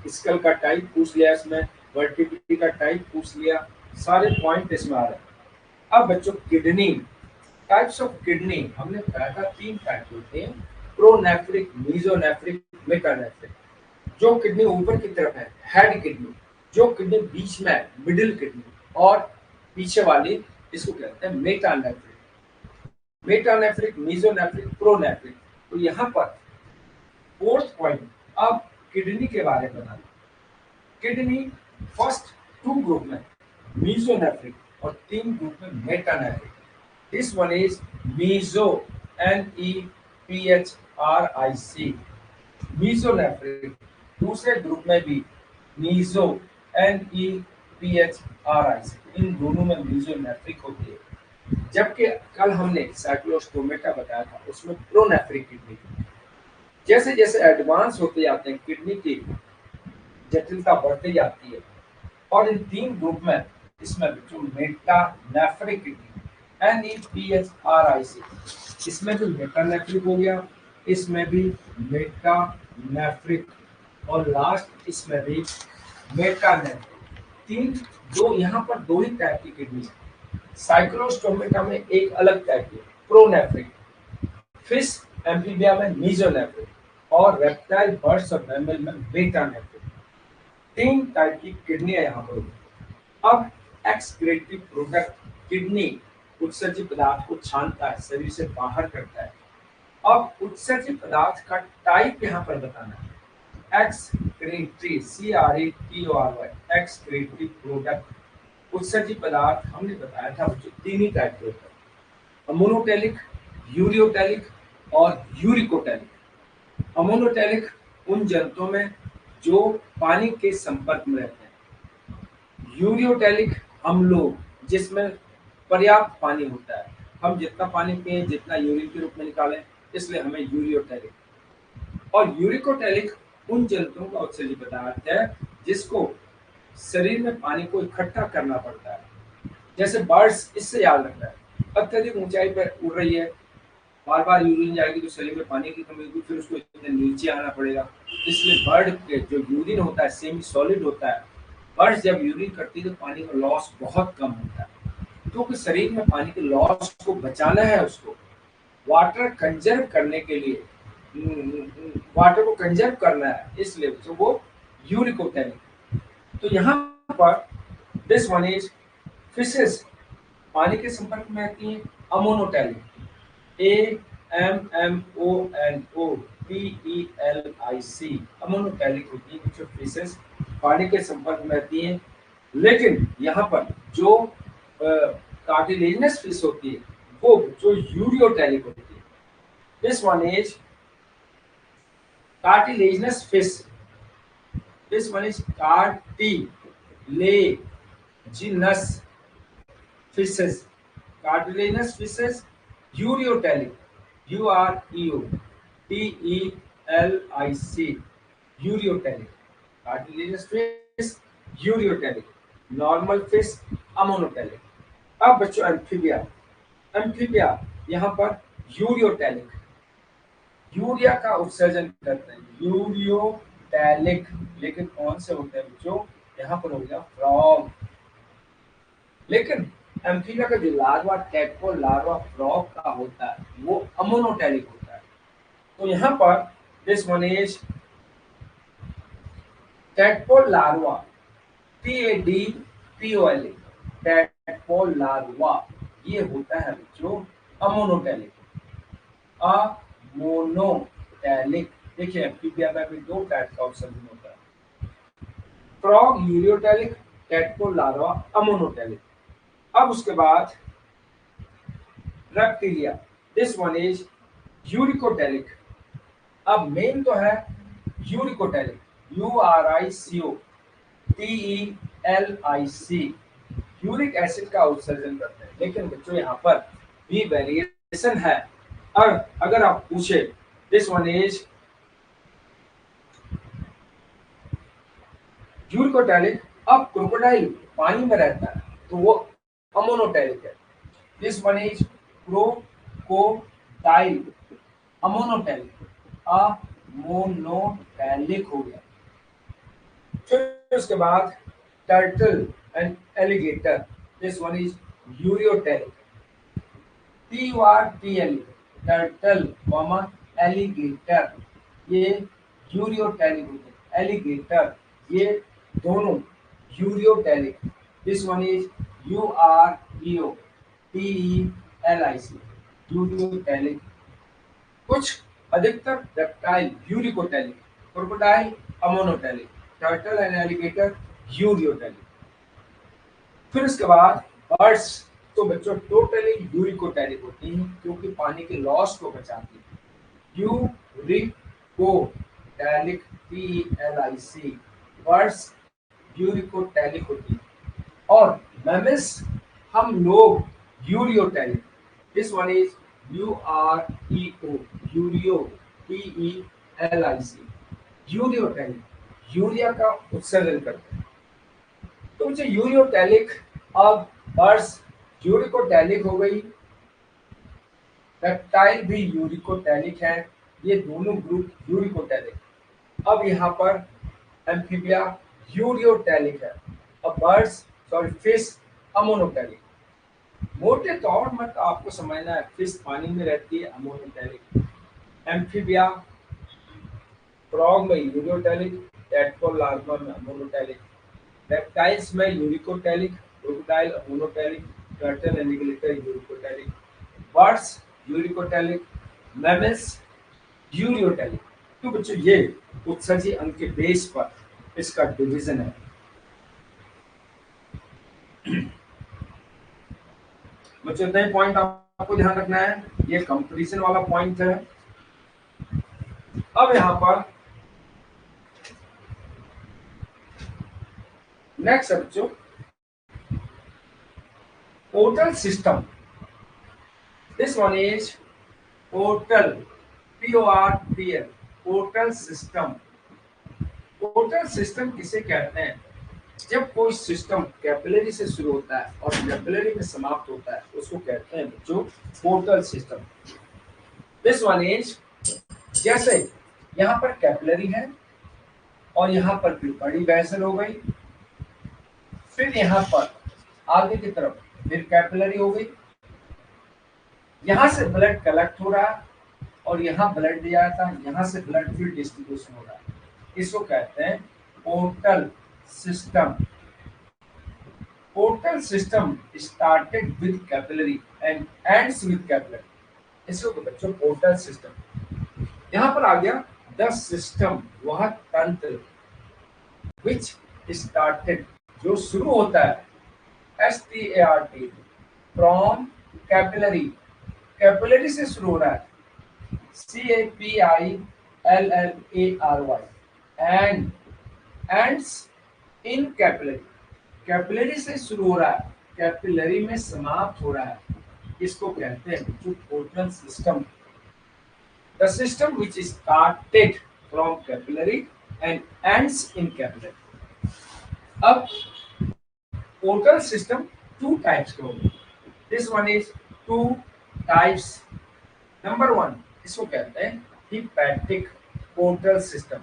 स्कल का टाइप पूछ लिया, इसमें वर्टिब्रिटी का टाइप पूछ लिया, सारे पॉइंट इसमें आ रहे हैं। अब बच्चों किडनी, टाइप्स ऑफ किडनी हमने बताया था 3 टाइप होते हैं, प्रोनेफ्रिक, मीजोनेफ्रिक, मेटानेफ्रिक। जो किडनी ऊपर की तरफ है हेड किडनी, जो किडनी बीच में है मिडिल किडनी, और पीछे वाली इसको कहते हैं मेटानेफ्रिक। Metanephric, mesonephric, pronephric. तो यहाँ पर फोर्थ पॉइंट, अब किडनी के बारे में बताना। किडनी फर्स्ट 2 ग्रुप में मीजोनेफ्रिक और 3 ग्रुप में metanephric. This one is meso, NEPHRIC, mesonephric. दूसरे ग्रुप में भी मीजो, NEPHRIC, इन दोनों में मीजोनेफ्रिक होती है। जबकि कल हमने साइक्लोस्टोमेटा बताया था, उसमें प्रोनेफ्रिक किडनी। जैसे जैसे एडवांस होते जाते हैं किडनी की जटिलता बढ़ती जाती है, और इन 3 ग्रुप में इसमें जो मेटानेफ्रिक किडनी, NEPHRIC, इसमें जो मेटानेफ्रिक हो गया, इसमें भी मेटानेफ्रिक, और लास्ट इसमें भी मेटानेफ्रिक। 3, 2, यहाँ पर 2 ही टाइप की किडनी है। साइक्लोस्टोमेटा में एक अलग टाइप की प्रोनेफ्रिक, फिश एम्फीबिया में मीजोनेफ्रिक, और रेप्टाइल, बर्ड्स और मैमल में मेटानेफ्रिक। 3 टाइप की किडनी है यहाँ पर। अब एक्सक्रीटरी प्रोडक्ट, किडनी उत्सर्जित पदार्थ को छानता है, शरीर से बाहर करता है। अब उत्सर्जित पदार्थ का टाइप यहाँ पर बताना है। एक्सक्रीटरी, CRETORY, एक्सक्रीटरी प्रोडक्ट, उत्सर्जित पदार्थ हमने बताया था बच्चों 3 ही टाइप के होते हैं, अमोनोटेलिक, यूरियोटेलिक और यूरिकोटेलिक। अमोनोटेलिक उन जंतुओं में जो पानी के संपर्क में रहते हैं। यूरियोटेलिक हम लोग जिसमें पर्याप्त पानी होता है, हम जितना पानी पिए जितना यूरिन के रूप में निकालें, इसलिए हमें यूरियोटेलिक। और यूरिकोटेलिक उन जंतुओं का उत्सर्जित पदार्थ है जिसको शरीर में पानी को इकट्ठा करना पड़ता है। जैसे बर्ड्स, इससे याद रखना है, अत्यधिक ऊंचाई पर उड़ रही है, बार बार यूरिन जाएगी तो शरीर में पानी की कमी होगी, फिर उसको इतने नीचे आना पड़ेगा। इसलिए बर्ड के जो यूरिन होता है सेमी सॉलिड होता है, बर्ड्स जब यूरिन करती है तो पानी का लॉस बहुत कम होता है। क्योंकि शरीर में पानी के लॉस को बचाना है, उसको वाटर कंजर्व करने के लिए, वाटर को कंजर्व करना है, इसलिए तो वो यूरिकोटेलिक। तो यहाँ पर दिस वन इज फिशेस, पानी के संपर्क में आती है, अमोनोटेलिक, AMMONOTELIC, अमोनोटेलिक होती है जो फिशेस पानी के संपर्क में आती हैं। लेकिन यहाँ पर जो कार्टिलेजिनस फिश होती है वो जो यूरियोटेलिक होती है। This one is cartilaginous fish, this one is cartilaginous fishes, cartilaginous fishes, ureotelic, UREOTELIC, ureotelic, cartilaginous fish, ureotelic, normal fish, amonotelic। अब बच्चों एम्फीबिया, एम्फीबिया यहाँ पर यूरियोटेलिक, यूरिया का उत्सर्जन करते हैं, यूरियोटेलिक। लेकिन कौन से होते हैं बच्चों, यहाँ पर हो गया फ्रॉग। लेकिन एम्फीबिया का जो लार्वा, टैडपोल लार्वा फ्रॉग का होता है, वो अमोनोटेलिक होता है। तो यहाँ पर this one is tadpole larva, TADPOL, tadpole larva, ये होता है बच्चों अमोनोटैलिक। अमोनोटैलिक देखिए एम्फीबिया में भी दो टाइप का उत्सर्जन होता है, frog ureotelic, tadpole larva ammonotelic. अब उसके बाद reptilia, this one is uricotelic. अब मेन तो है यूरिकोटैलिक, URICO, यूरिक एसिड का उत्सर्जन करते हैं। लेकिन बच्चों यहाँ पर भी वेरिएशन है। और अगर आप पूछे दिस वन इज यूरिकोटैलिक, अब क्रोकोडाइल पानी में रहता है तो वो अमोनोटैलिक है। This one is crocodile ammonotelic, ammonotelic हो गया। फिर उसके बाद turtle and alligator, this one is ureotelic, TURTL turtle comma alligator, ये यूरियोटैलिक होते हैं। एलिगेटर ये दोनों ureotelic, this one is UREOTELIC ureotelic. कुछ अधिकतर reptile uricotelic, crocodile ammonotelic, turtle and alligator ureotelic. फिर उसके बाद बर्ड्स तो बच्चों टोटली यूरिकोटैलिक होती हैं क्योंकि पानी के लॉस को बचाती है। यूरिकोटैलिक TELIC बर्ड्स यूरिकोटैलिक होती है। और मैमल्स हम लोग ureotelic, this one is UREO यूरियो TELIC ureotelic, urea का उत्सर्जन करते हैं। तो मुझे यूरियोटैलिक, अब बर्ड्स यूरिकोटैलिक हो गई, रेप्टाइल भी यूरिकोटैलिक है, ये दोनों ग्रुप यूरिकोटैलिक। अब यहाँ पर एम्फीबिया यूरियोटैलिक है, अब बर्ड्स सॉरी फिश अमोनोटैलिक। मोटे तौर में तो आपको समझना है फिश पानी में रहती है अमोनोटैलिक, एम्फीबिया फ्रॉग में यूरियोटैलिक, टैडपोल लार्वा में अमोनोटैलिक, रेप्टाइल्स में uricotelic, crocodile ammonotelic, turtle alligator uricotelic, birds uricotelic, mammals ureotelic. तो बच्चों ये उत्सर्जी अंग के बेस पर इसका डिवीजन है। बच्चों इतना ही पॉइंट आपको ध्यान रखना है, ये कंपैरिजन वाला पॉइंट है। अब यहां पर नेक्स्ट है बच्चों portal system, this one is portal PORTL portal system. Portal system किसे कहते हैं? जब कोई सिस्टम कैपिलरी से शुरू होता है और कैपिलरी में समाप्त होता है उसको कहते हैं बच्चों portal system. This one is, जैसे यहाँ पर कैपिलरी है और यहाँ पर भी बड़ी वेसल हो गई, फिर यहाँ पर आगे की तरफ फिर कैपिलरी हो गई, यहाँ से ब्लड कलेक्ट हो रहा है और यहाँ ब्लड दिया था, यहाँ से ब्लड फिर डिस्ट्रीब्यूशन हो रहा है, इसको कहते हैं portal system. Portal system started with capillary and ends with capillary, इसको तो बच्चों पोर्टल सिस्टम। यहाँ पर आ गया द सिस्टम, वह तंत्र विच स्टार्टेड जो शुरू होता है START फ्रॉम कैपिलरी, कैपिलरी से शुरू हो रहा है CAPILLARY and ends in capillary, capillary से शुरू हो रहा है कैपिलरी में समाप्त हो रहा है, इसको कहते हैं portal system. The system which started from capillary and ends in capillary. अब पोर्टल सिस्टम टू टाइप्स के होंगे, this one is two types. Number one इसको कहते हैं hepatic portal system,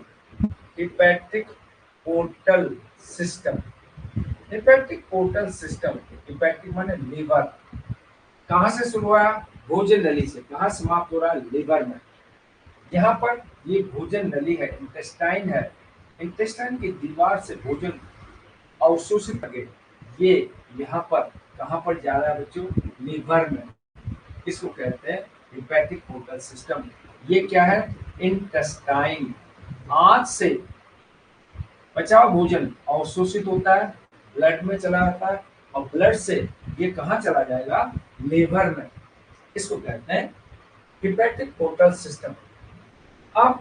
hepatic portal system. Hepatic portal system, hepatic माने liver, कहाँ से शुरू हुआ? भोजन नली से। कहाँ समाप्त हो रहा है? लीवर में। यहाँ पर ये भोजन नली है, इंटेस्टाइन है, इंटेस्टाइन की दीवार से भोजन अवशोषित करके ये यहाँ पर कहाँ पर जा रहा है बच्चों? लीवर में। इसको कहते हैं हिपैटिक पोर्टल सिस्टम। ये क्या है? इंटेस्टाइन। आंत से बचा हुआ भोजन अवशोषित होता है, ब्लड में चला जाता है, और ब्लड से ये कहाँ चला जाएगा? लीवर में। इसको कहते हैं हिपैटिक पोर्टल सिस्टम। अब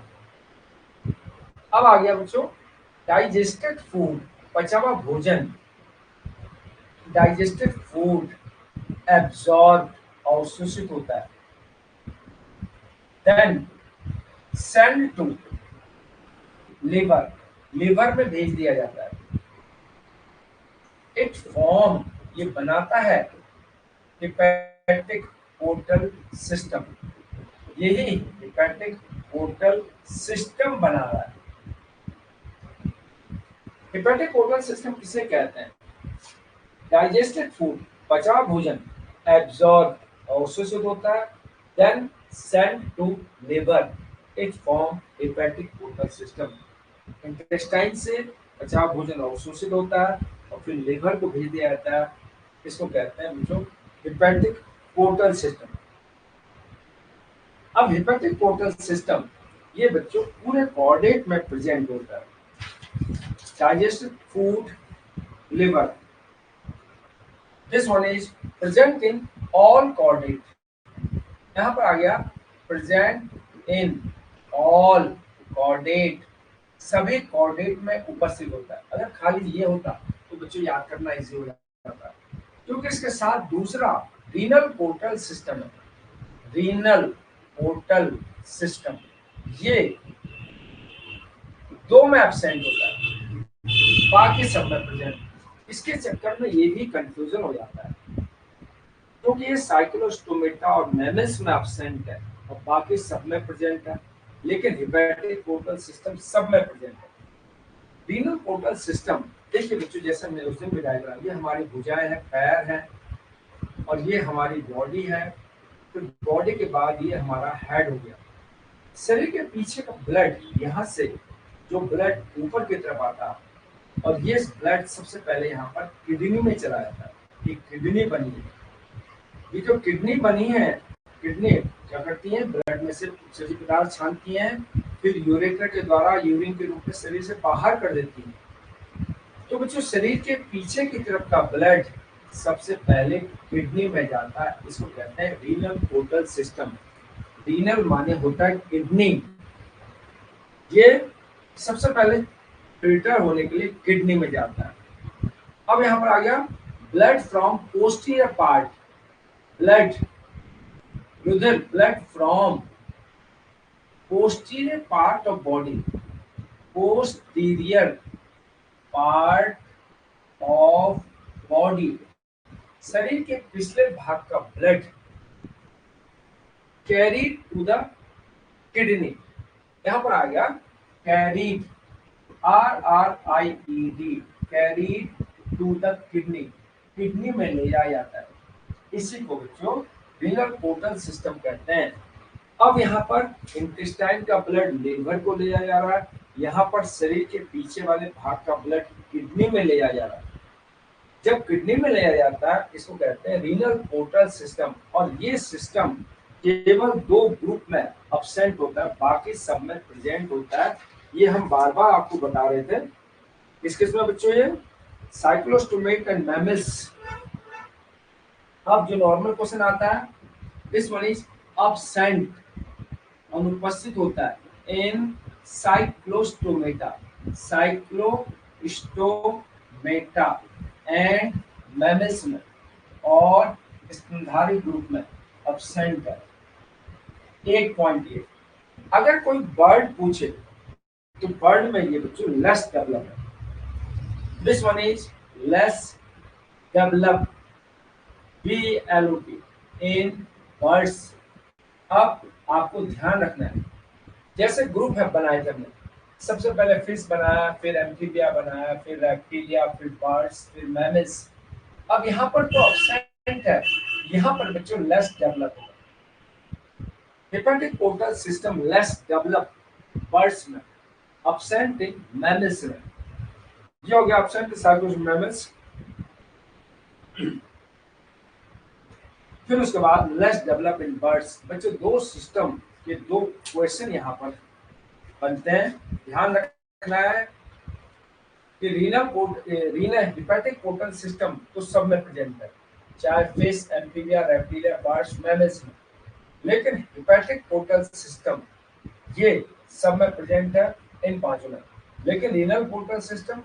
आ गया बच्चों डाइजेस्टेड फूड, पचा हुआ भोजन। डाइजेस्टेड फूड एब्जॉर्ब, अवशोषित होता है, then send to liver, liver में भेज दिया जाता है। इट फॉर्म, ये बनाता है हिपैटिक पोर्टल सिस्टम। यही हिपैटिक पोर्टल सिस्टम बना रहा है। हिपैटिक पोर्टल सिस्टम किसे कहते हैं? डाइजेस्टेड फूड, पचा हुआ भोजन एब्जॉर्ब, अवशोषित होता है, then send to liver, it form hepatic portal system. Intestine से पचा हुआ भोजन अवशोषित होता है और फिर लिवर को भेज दिया जाता है। इसको कहते हैं बच्चों हिपैटिक पोर्टल सिस्टम। अब हिपैटिक पोर्टल सिस्टम ये बच्चों पूरे कॉर्डेट में प्रेजेंट होता है। Digested food, liver, this one is present in all chordate। यहाँ पर आ गया present in all chordate, सभी कॉर्डेट में उपस्थित होता है। अगर खाली ये होता तो बच्चों याद करना इजी हो जाता, क्योंकि इसके साथ दूसरा रीनल पोर्टल सिस्टम है। रीनल पोर्टल सिस्टम ये दो में एब्सेंट होता है, बाकी सब में प्रेजेंट। इसके चक्कर में ये भी कंफ्यूजन हो जाता है, क्योंकि ये साइक्लोस्टोमेटा और मैमल्स में एब्सेंट है और बाकी सब में प्रेजेंट है, लेकिन हिपैटिक पोर्टल सिस्टम सब में प्रेजेंट है। रीनल पोर्टल सिस्टम देखिए बच्चों, जैसे मैंने उस दिन भी डायग्राम, ये हमारी भुजाएं हैं, पैर हैं, और ये हमारी बॉडी है। फिर बॉडी के बाद ये हमारा हेड हो गया। शरीर के पीछे का ब्लड, यहाँ से जो ब्लड ऊपर की तरफ आता है, और ये ब्लड सबसे पहले यहाँ पर किडनी में चला जाता है। ये किडनी बनी है। ये जो किडनी बनी है, किडनी क्या करती है? ब्लड में से सभी पदार्थ छानती हैं, फिर यूरेटर के द्वारा यूरिन के रूप में शरीर से बाहर कर देती है। तो बच्चों शरीर के पीछे की तरफ का ब्लड सबसे पहले किडनी में जाता है। इसको कहते हैं रीनल पोर्टल सिस्टम। रीनल माने होता है किडनी। ये सबसे पहले फिल्टर होने के लिए किडनी में जाता है। अब यहाँ पर आ गया blood from posterior part, blood रुधिर, blood from posterior part of body, posterior part of body, शरीर के पिछले भाग का blood carried to the kidney. यहाँ पर आ गया carried, RRIED, carried to the kidney, kidney में ले जाया जाता है। इसी को बच्चों रीनल पोर्टल सिस्टम कहते हैं। अब यहाँ पर इंटेस्टाइन का ब्लड लीवर को ले जाया जा रहा है, यहाँ पर शरीर के पीछे वाले भाग का ब्लड किडनी में ले जाया जा रहा है। जब किडनी में ले जाया जाता है, इसको कहते हैं रीनल पोर्टल सिस्टम। और ये सिस्टम केवल दो ग्रुप में अब्सेंट होता है, बाकी सब में प्रेजेंट होता है। ये हम बार बार आपको बता रहे थे। किसमें बच्चों? ये साइक्लोस्टोमेट एंड मैमल्स। अब जो नॉर्मल क्वेश्चन आता है, दिस वन इज अब्सेंट, अनुपस्थित होता है इन साइक्लोस्टोमेटा, साइक्लोस्टोमेटा एंड मैमल्स में, और स्तनधारी ग्रुप में अब्सेंट है। एक पॉइंट ये, अगर कोई बर्ड पूछे तो बर्ड में ये बच्चों लेस डेवलप है। This one is less develop, BLOP in birds. अब आपको ध्यान रखना है, जैसे ग्रुप है बनाए थे हमने, सबसे पहले फिश बनाया, फिर एम्फीबिया बनाया, फिर रेप्टिलिया, फिर बर्ड्स, फिर मैमल्स। अब यहाँ पर तो अब्सेंट है, यहाँ पर बच्चों लेस डेवलप होगा। Hepatic portal system less develop birds में, अब्सेंट इन मैमल्स में। ये हो गया अब्सेंट मैमल्स। फिर उसके बाद लेस डेवलप इन बर्ड्स। बच्चों दो सिस्टम के दो क्वेश्चन यहाँ पर बनते हैं, ध्यान रखना है कि रीनल हिपैटिक पोर्टल सिस्टम तो सब में प्रेजेंट है, चाहे fish, amphibia, reptilia, birds, mammals में, लेकिन हिपैटिक पोर्टल सिस्टम ये सब में प्रेजेंट है इन पांचों में। लेकिन रीनल पोर्टल सिस्टम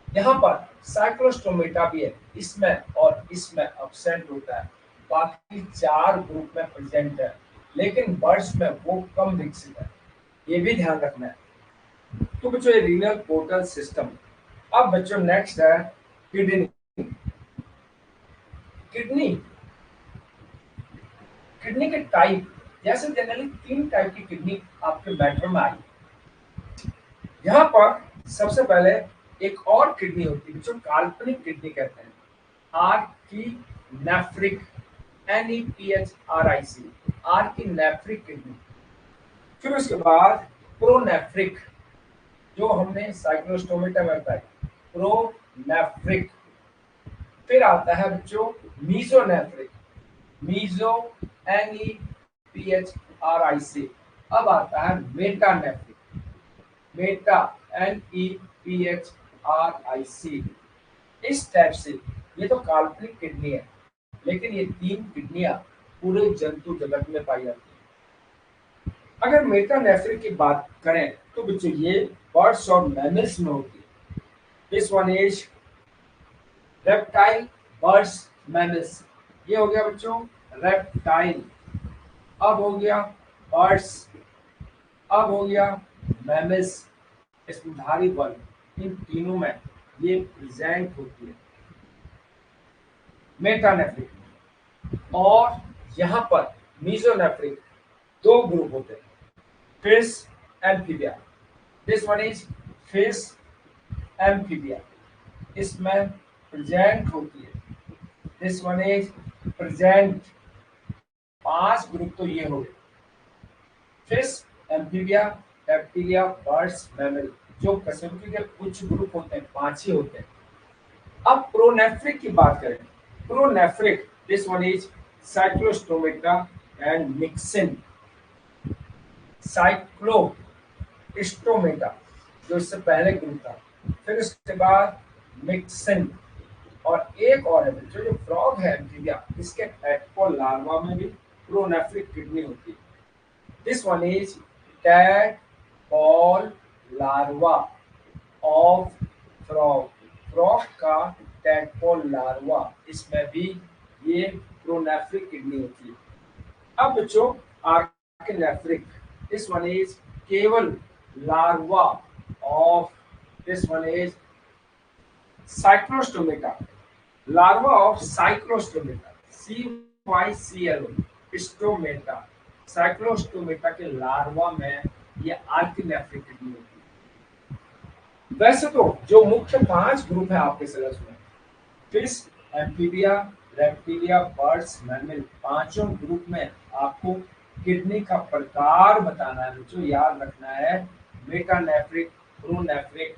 यहाँ पर साइक्लोस्टोमेटा भी है, इसमें और इसमें अब्सेंट होता है, बाकी चार ग्रुप में प्रेजेंट है, लेकिन बर्ड्स में वो कम विकसित है, ये भी ध्यान रखना है। तो बच्चों ये रीनल पोर्टल सिस्टम। अब बच्चों नेक्स्ट है किडनी। किडनी किडनी के टाइप, जैसे जनरली तीन टाइप की किडनी आपके मैटर में आई। यहाँ पर सबसे पहले एक और किडनी होती है जो काल्पनिक किडनी कहते हैं, आर्किनेफ्रिक, NEPHRIC, आर्किनेफ्रिक किडनी। फिर उसके बाद प्रोनेफ्रिक, जो हमने साइक्लोस्टोमेटा में बताई, प्रोनेफ्रिक। फिर आता है बच्चों मीजोनेफ्रिक, मीजो, NEPHRIC। अब आता है मेटानेफ्रिक, मेटा, NEPHRIC। इस टाइप से ये तो काल्पनिक किडनी है, लेकिन ये तीन किडनियां पूरे जंतु जगत में पाई जाती है। अगर मेटानेफ्रिक की बात करें तो बच्चों ये बर्ड्स और मैमल्स में होती है। This one is reptile, birds, mammals. ये हो गया बच्चों रेप्टाइल। अब हो गया बर्ड्स, अब हो गया मैमल्स, स्तनधारी वर्ग। इन तीनों में ये प्रेजेंट होती है मेटानेफ्रिक। और यहाँ पर मीजोनेफ्रिक दो ग्रुप होते हैं, fish, amphibia. This one is fish, amphibia, इसमें प्रेजेंट होती है। This one is present. पांच ग्रुप तो ये हो गए, fish, amphibia, reptilia, birds, mammal. जो कशेरुकी के कुछ ग्रुप होते हैं, पांच ही होते हैं। अब प्रोनेफ्रिक की बात करें, pronephric, this one is Cyclostomata and mixing. Cyclostomata जो इससे पहले ग्रुप था, फिर उसके बाद मिक्सिन, और एक और है जो फ्रॉग है एम्फीबिया, इसके टैडपोल लार्वा में भी प्रोनेफ्रिक किडनी होती है। This one is tadpole larva of frog, frog का टैडपोल लार्वा, इसमें भी ये प्रोनेफ्रिक किडनी होती है। अब बच्चों आर्किनेफ्रिक, दिस वन इज केवल larva of, this one is Cyclostomata, larva of Cyclostomata, CYCLO, stomata, Cyclostomata के लार्वा में ये आर्किनेफ्रिक किडनी होती है। वैसे तो जो मुख्य पांच ग्रुप है आपके सिलेबस में, fish, amphibia, reptilia, birds, mammal, पांचों ग्रुप में आपको किडनी का प्रकार बताना है बच्चों, याद रखना है मेटानेफ्रिक, प्रोनेफ्रिक।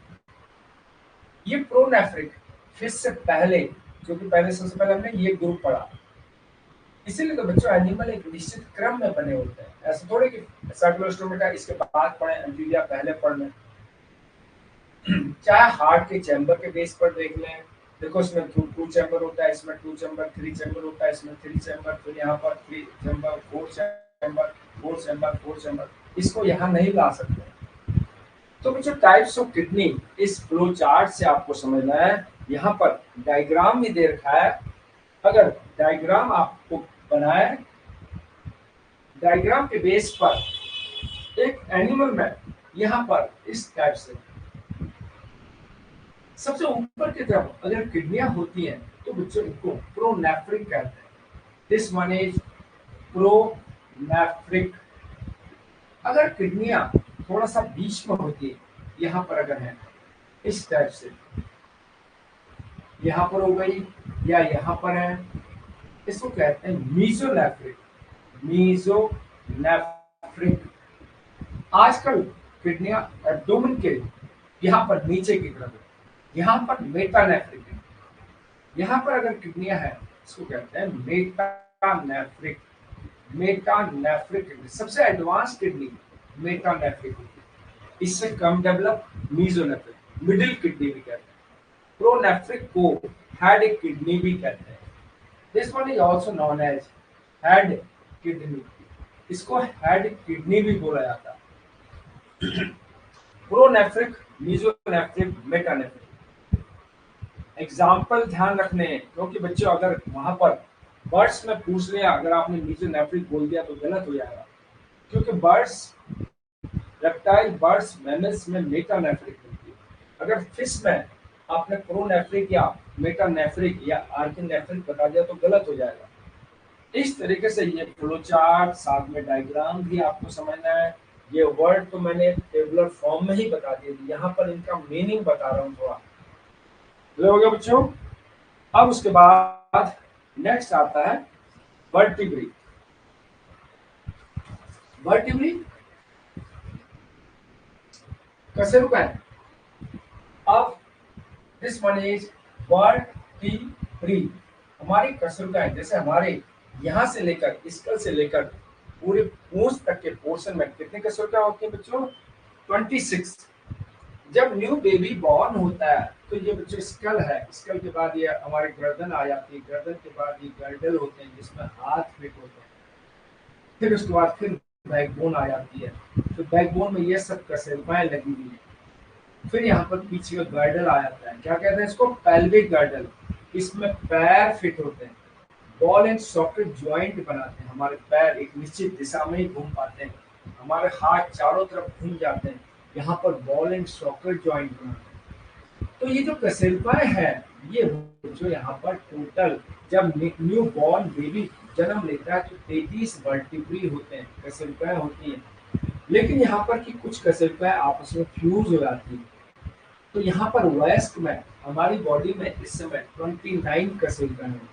ये प्रोनेफ्रिक फिश से पहले, क्योंकि पहले सबसे पहले हमने ये ग्रुप पढ़ा, इसीलिए तो बच्चों एनिमल एक निश्चित क्रम में बने होते हैं, ऐसा थोड़े कि साइक्लोस्टोमेटा इसके बाद पढ़े, एम्फीबिया पहले पढ़ लें। चाहे हार्ट के चैम्बर के बेस पर देख लें, देखो इसमें टू चैम्बर होता है, इसमें टू चैम्बर, थ्री चैम्बर होता है, इसमें थ्री चैम्बर, फिर यहाँ पर three chamber, four chamber, four chamber, four chamber, इसको यहाँ नहीं ला सकते। तो बच्चों टाइप्स ऑफ किडनी इस फ्लो चार्ट से आपको समझना है। यहाँ पर डायग्राम भी दे रखा है, अगर डायग्राम आपको बनाए, डायग्राम के बेस पर एक एनिमल में यहाँ पर इस टाइप से सबसे ऊपर की तरफ अगर किडनियां होती हैं तो बच्चों इनको प्रोनेफ्रिक कहते हैं। This one is pronephric. अगर किडनियां थोड़ा सा बीच में होती है, यहाँ पर अगर है इस टाइप से, यहाँ पर हो गई या यहाँ पर है, इसको कहते हैं मीजोनेफ्रिक, मीजोनेफ्रिक। आजकल किडनियां एब्डोमेन के यहाँ पर नीचे की तरफ, यहाँ पर मेटानेफ्रिक है। यहाँ पर अगर किडनियां हैं इसको कहते हैं मेटानेफ्रिक। मेटानेफ्रिक किडनी सबसे एडवांस किडनी मेटानेफ्रिक होती है। इससे कम डेवलप मीजोनेफ्रिक मिडिल किडनी भी कहते हैं। प्रोनेफ्रिक को हेड किडनी भी कहते हैं। This one is also known as head kidney. इसको हेड किडनी भी बोला जाता है। Pronephric, mesonephric, metanephric. एग्जाम्पल ध्यान रखने हैं क्योंकि बच्चों अगर वहां पर बर्ड्स में पूछ लिया, अगर आपने मीजोनेफ्रिक बोल दिया तो गलत हो जाएगा, क्योंकि बर्ड्स, रेप्टाइल, बर्ड्स, मैमल्स में मेटानेफ्रिक होती है। अगर फिश में आपने प्रोनेफ्रिक या मेटानेफ्रिक या आर्किनेफ्रिक बता दिया तो गलत हो जाएगा। इस तरीके से ये फ्लो चार्ट साथ में डायग्राम भी आपको समझना है। ये वर्ड तो मैंने टेबुलर फॉर्म में ही बता दिए थे, यहाँ पर इनका मीनिंग बता रहा हूँ थोड़ा। क्लियर हो गया बच्चों? अब उसके बाद नेक्स्ट आता है वर्टिब्री। वर्टिब्री कशेरुक है। अब दिस वन इज वर्टिब्री। हमारी कशेरुकाएं जैसे हमारे यहाँ से लेकर स्कल से लेकर पूरे पूंछ तक के पोर्शन में कितने कशेरुकाएं होती हैं बच्चों? 26। जब न्यू बेबी बॉर्न होता है तो ये बच्चों स्कल है, स्कल के बाद ये हमारी गर्दन आ जाती है, गर्दन के बाद ये गर्डल होते हैं जिसमें हाथ फिट होते हैं, फिर उसके बाद फिर बैकबोन आ जाती है। तो बैकबोन में ये सब कशेरुकाएं लगी हुई है। फिर यहाँ पर पीछे का गर्डल आ जाता है, क्या कहते हैं इसको? Pelvic girdle. इसमें पैर फिट होते हैं, बॉल एंड सॉकेट ज्वाइंट बनाते हैं। हमारे पैर एक निश्चित दिशा में ही घूम पाते हैं, हमारे हाथ चारों तरफ घूम जाते हैं, यहाँ पर बॉल एंड सॉकेट ज्वाइंट बनाते हैं। तो ये जो कशेरुकाएं हैं, ये जो यहाँ पर टोटल जब न्यू बॉर्न बेबी जन्म लेता है तो 33 वर्टिब्री होते हैं, कशेरुकाएं होती हैं। लेकिन यहाँ पर की कुछ कशेरुकाएं आपस में फ्यूज हो जाती हैं। तो यहाँ पर वयस्क में हमारी बॉडी में इस समय 29 कशेरुकाएं हैं,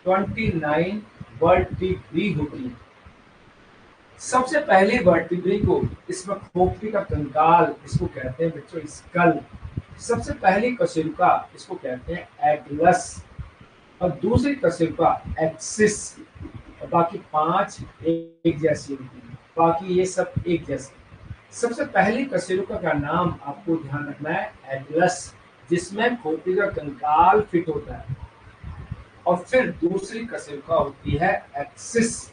29 वर्टिब्री होती है। सबसे पहली वर्टिब्री को, इसमें खोपड़ी का कंकाल इसको कहते हैं बच्चों स्कल। सबसे पहली कशेरुका इसको कहते हैं एटलस, और दूसरी कशेरुका एक्सिस, और बाकी 5 एक जैसी होती है, बाकी ये सब एक जैसे। सबसे पहली कशेरुका का नाम आपको ध्यान रखना है एटलस, जिसमें खोपड़ी का कंकाल फिट होता है। और फिर दूसरी कशेरुका होती है एक्सिस।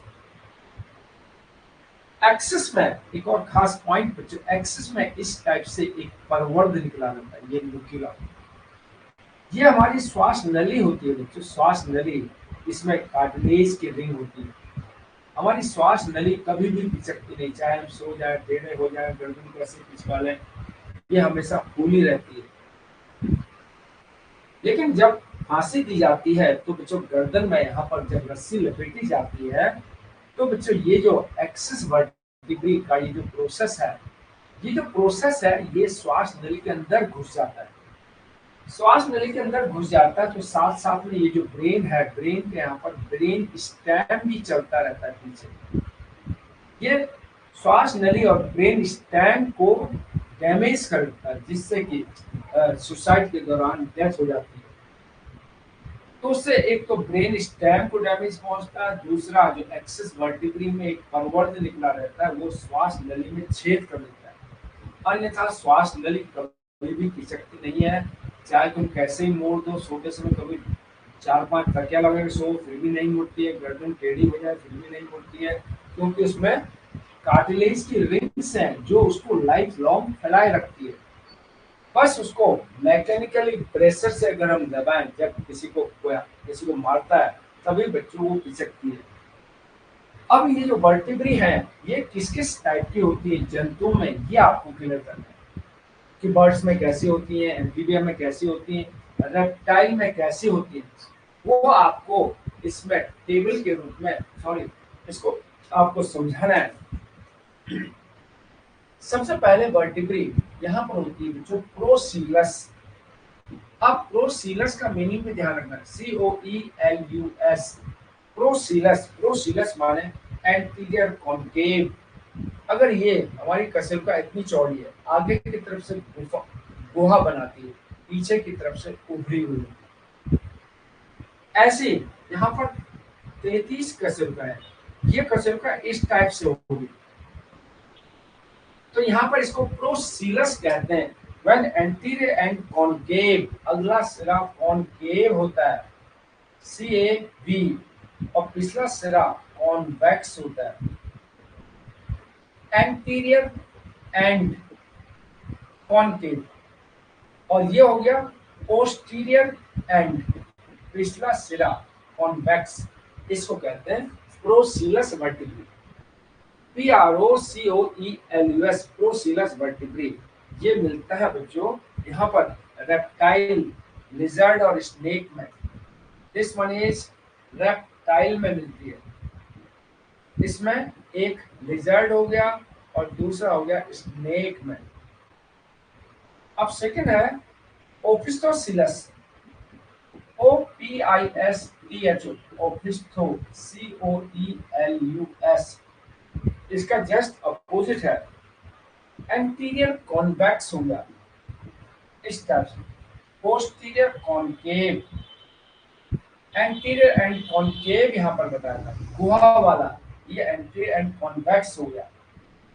एक्सिस में एक और खास पॉइंट बच्चों, एक्सिस में इस टाइप से एक परवर्ध निकला रहता है, ये नुकीला। ये हमारी श्वास नली होती है बच्चों, श्वास नली। इसमें कार्टिलेज की रिंग होती है। हमारी श्वास नली कभी भी पिचकती नहीं, चाहे हम सो जाए, टेढ़े हो जाए, गर्दन कैसे पिचका लें, ये हमेशा फूली रहती है। लेकिन जब फांसी दी जाती है तो बच्चों गर्दन में यहाँ पर जब रस्सी लपेटी जाती है तो बच्चों ये जो एक्सिस वर्टिब्री का ये जो प्रोसेस है, ये जो प्रोसेस है ये श्वास नली के अंदर घुस जाता है। श्वास नली के अंदर घुस जाता है तो साथ साथ में ये जो ब्रेन है, ब्रेन के यहाँ पर ब्रेन स्टेम भी चलता रहता है पीछे। ये श्वास नली और ब्रेन स्टेम को डैमेज कर देता है, जिससे कि सुसाइड के दौरान डेथ हो जाती है। तो उससे एक तो ब्रेन स्टेम को डैमेज पहुंचता है, दूसरा जो एक्सिस वर्टिब्री में एक परवर्ध निकला रहता है वो श्वास नली में छेद कर देता है। अन्यथा श्वास नली कभी भी खिसकती नहीं है, चाहे तुम कैसे ही मोड़ दो, सोते समय कभी 4-5 तकिया लगा के सो फिर भी नहीं मुड़ती है, गर्दन टेढ़ी हो जाए फिर भी नहीं मुड़ती है, क्योंकि उसमें कार्टिलेज की रिंग्स हैं जो उसको लाइफ लॉन्ग फैलाए रखती है। बस उसको मैकेनिकली प्रेशर से अगर हम दबाएं, जब किसी को मारता है तभी बच्चों को पिचकती है। अब ये जो वर्टिब्री है ये किस किस टाइप की होती है जंतुओं में, ये आपको क्लियर करना है कि बर्ड्स में कैसी होती है, एम्फीबिया में कैसी होती है, रेप्टाइल में कैसी होती है, वो आपको इसमें टेबल के रूप में, सॉरी, इसको आपको समझाना है। सबसे पहले वर्टिब्री यहाँ पर होती है जो प्रोसीलस। अब प्रोसीलस का मीनिंग भी ध्यान रखना, COELUS, प्रोसीलस। प्रोसीलस माने एंटीरियर कॉन्केव। अगर ये हमारी कशेरुका इतनी चौड़ी है, आगे की तरफ से गुहा बनाती है, पीछे की तरफ से उभरी हुई। ऐसे यहाँ पर 33 कशेरुका है। ये कशेरुका इस टाइप से होगी, तो यहाँ पर इसको प्रोसीलस कहते हैं। व्हेन एंटीरियर एंड कॉनकेव, अगला सिरा कॉनकेव होता है, CAV, और पिछला सिरा कॉन्वेक्स होता है। एंटीरियर एंड कॉनकेव, और ये हो गया पोस्टीरियर एंड, पिछला सिरा कॉन्वेक्स, इसको कहते हैं procoelous vertebrae. PROCOELUS, procoelous vertebrae. ये मिलता है बच्चों यहाँ पर रेप्टाइल, लिजर्ड और स्नेक में। दिस वन इज रेप्टाइल में मिलती है। इसमें एक लिजर्ड हो गया और दूसरा हो गया स्नेक में। अब सेकंड है ओफिस्टोसिलस, OPISTHO, ओफिस्टो, COELUS। इसका जस्ट अपोजिट है, एंटीरियर कॉन्वेक्स होगा इस टाइप से, posterior concave. Anterior and concave यहाँ पर बताया था, गुहा वाला, ये एंटीरियर एंड कॉन्वेक्स हो गया।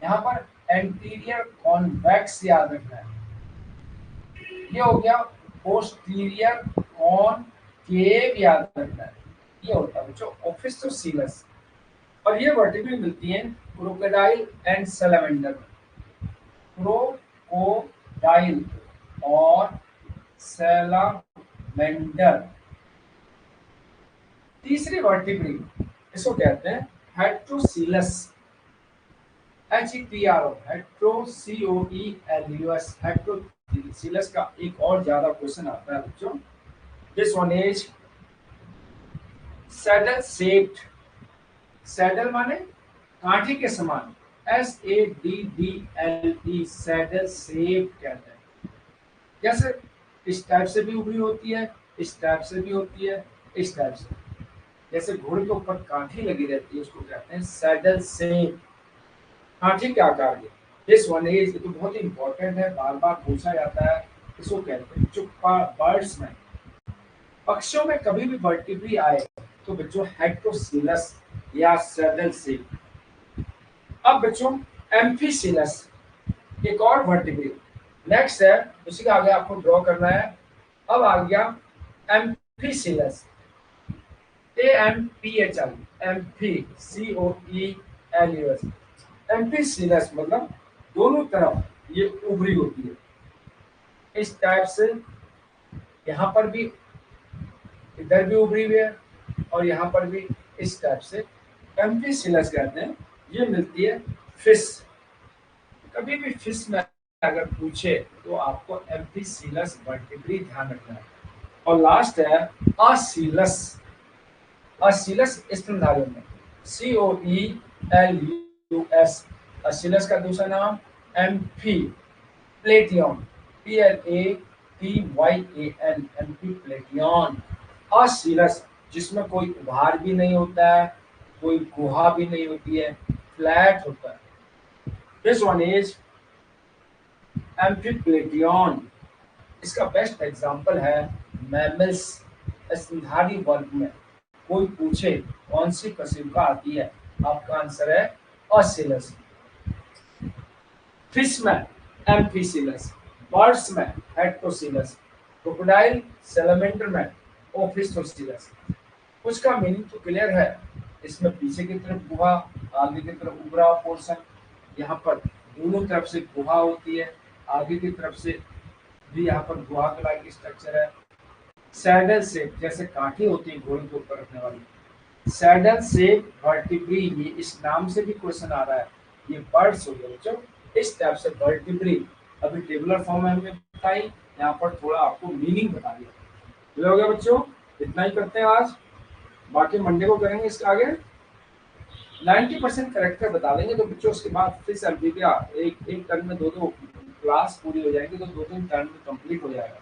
यहाँ पर एंटीरियर कॉन्वेक्स याद रखना है। ये हो गया पोस्टीरियर कॉनकेव याद रखना है। ये होता है बच्चों ओफिस्टोसिलस। और ये वर्टिब्री मिलती है क्रोकोडाइल एंड सैलामेंडर में। क्रोकोडाइल और सैलामेंडर। तीसरी वर्टिब्री इसको कहते हैं हेट्रोसिलस, HETRO, HETROCOELUS, हेट्रोसिलस का एक और ज्यादा क्वेश्चन आता है बच्चों। This one is saddle shaped, saddle माने कांटे के समान, SADDLE, सैडल शेप कहते हैं। जैसे इस टाइप से भी उभरी होती है, इस टाइप से भी होती है, इस टाइप से, जैसे घोड़े के ऊपर कांठी लगी रहती है, उसको कहते हैं सैडल शेप, कांठी के आकार के। दिस वन इज, तो बहुत ही इंपॉर्टेंट है, बार बार पूछा जाता है। इसको कहते हैं चुप्पा बर्ड्स में। पक्षियों में कभी भी वर्टिब्री आए तो बच्चों हेट्रोसिलस या सैडल शेप। अब बच्चों एम्फीसिलस, एक और वर्टिब्री। नेक्स्ट है, उसी के आगे आपको ड्रॉ करना है। अब आ गया एम्फीसिलस, AMPHI, EMPHOELUS। एम्फीसिलस मतलब दोनों तरफ ये उभरी होती है इस टाइप से, यहाँ पर भी, इधर भी उभरी हुई है और यहाँ पर भी इस टाइप से। एम्फीसिलस कहते हैं। ये मिलती है फिश। कभी भी फिश में अगर पूछे तो आपको एम्फीसिलस वर्टिब्री ध्यान रखना है। और लास्ट है असीलस, असीलस स्तनधारियों में, COELUS। असीलस का दूसरा नाम एम्फीप्लेटियन, PLATYAN, एम्फीप्लेटियन। असीलस जिसमें कोई उभार भी नहीं होता है, कोई गुहा भी नहीं होती है, फ्लैट होता है। This one is amphiplatyan. इसका बेस्ट एग्जांपल है मैमल्स, स्तनधारी वर्ग में कोई पूछे कौन सी कशेरुका आती है, आपका आंसर है असीलस। फिश में एम्फीसिलस, बर्ड्स में हेट्रोसिलस, क्रोकोडाइल सैलामेंडर में ओफिस्टोसिलस। कुछ का मीनिंग तो क्लियर है, इसमें पीछे की तरफ गुहा, आगे की तरफ उभरा पोर्शन, यहाँ पर दोनों तरफ से गुहा होती है, आगे की तरफ से भी यहाँ पर गुहा का लाइक स्ट्रक्चर है। सैडल शेप, जैसे कांठी होती है घोड़े के ऊपर रखने वाली, सैडल शेप वर्टिब्री, ये इस नाम से भी क्वेश्चन आ रहा है। ये बर्ड्स हो गए बच्चों इस टाइप से वर्टिब्री। अभी टेबुलर फॉर्म में हमने बताई, यहाँ पर थोड़ा आपको मीनिंग बता दिया। ये हो गया बच्चों, इतना ही करते हैं आज, बाकी मंडे को करेंगे इसके आगे। 90% करेक्टर बता देंगे तो बच्चों उसके बाद फिर अल्जीब्रा एक टर्म में दो क्लास पूरी हो जाएगी, तो 2-3 टर्म में कंप्लीट हो जाएगा।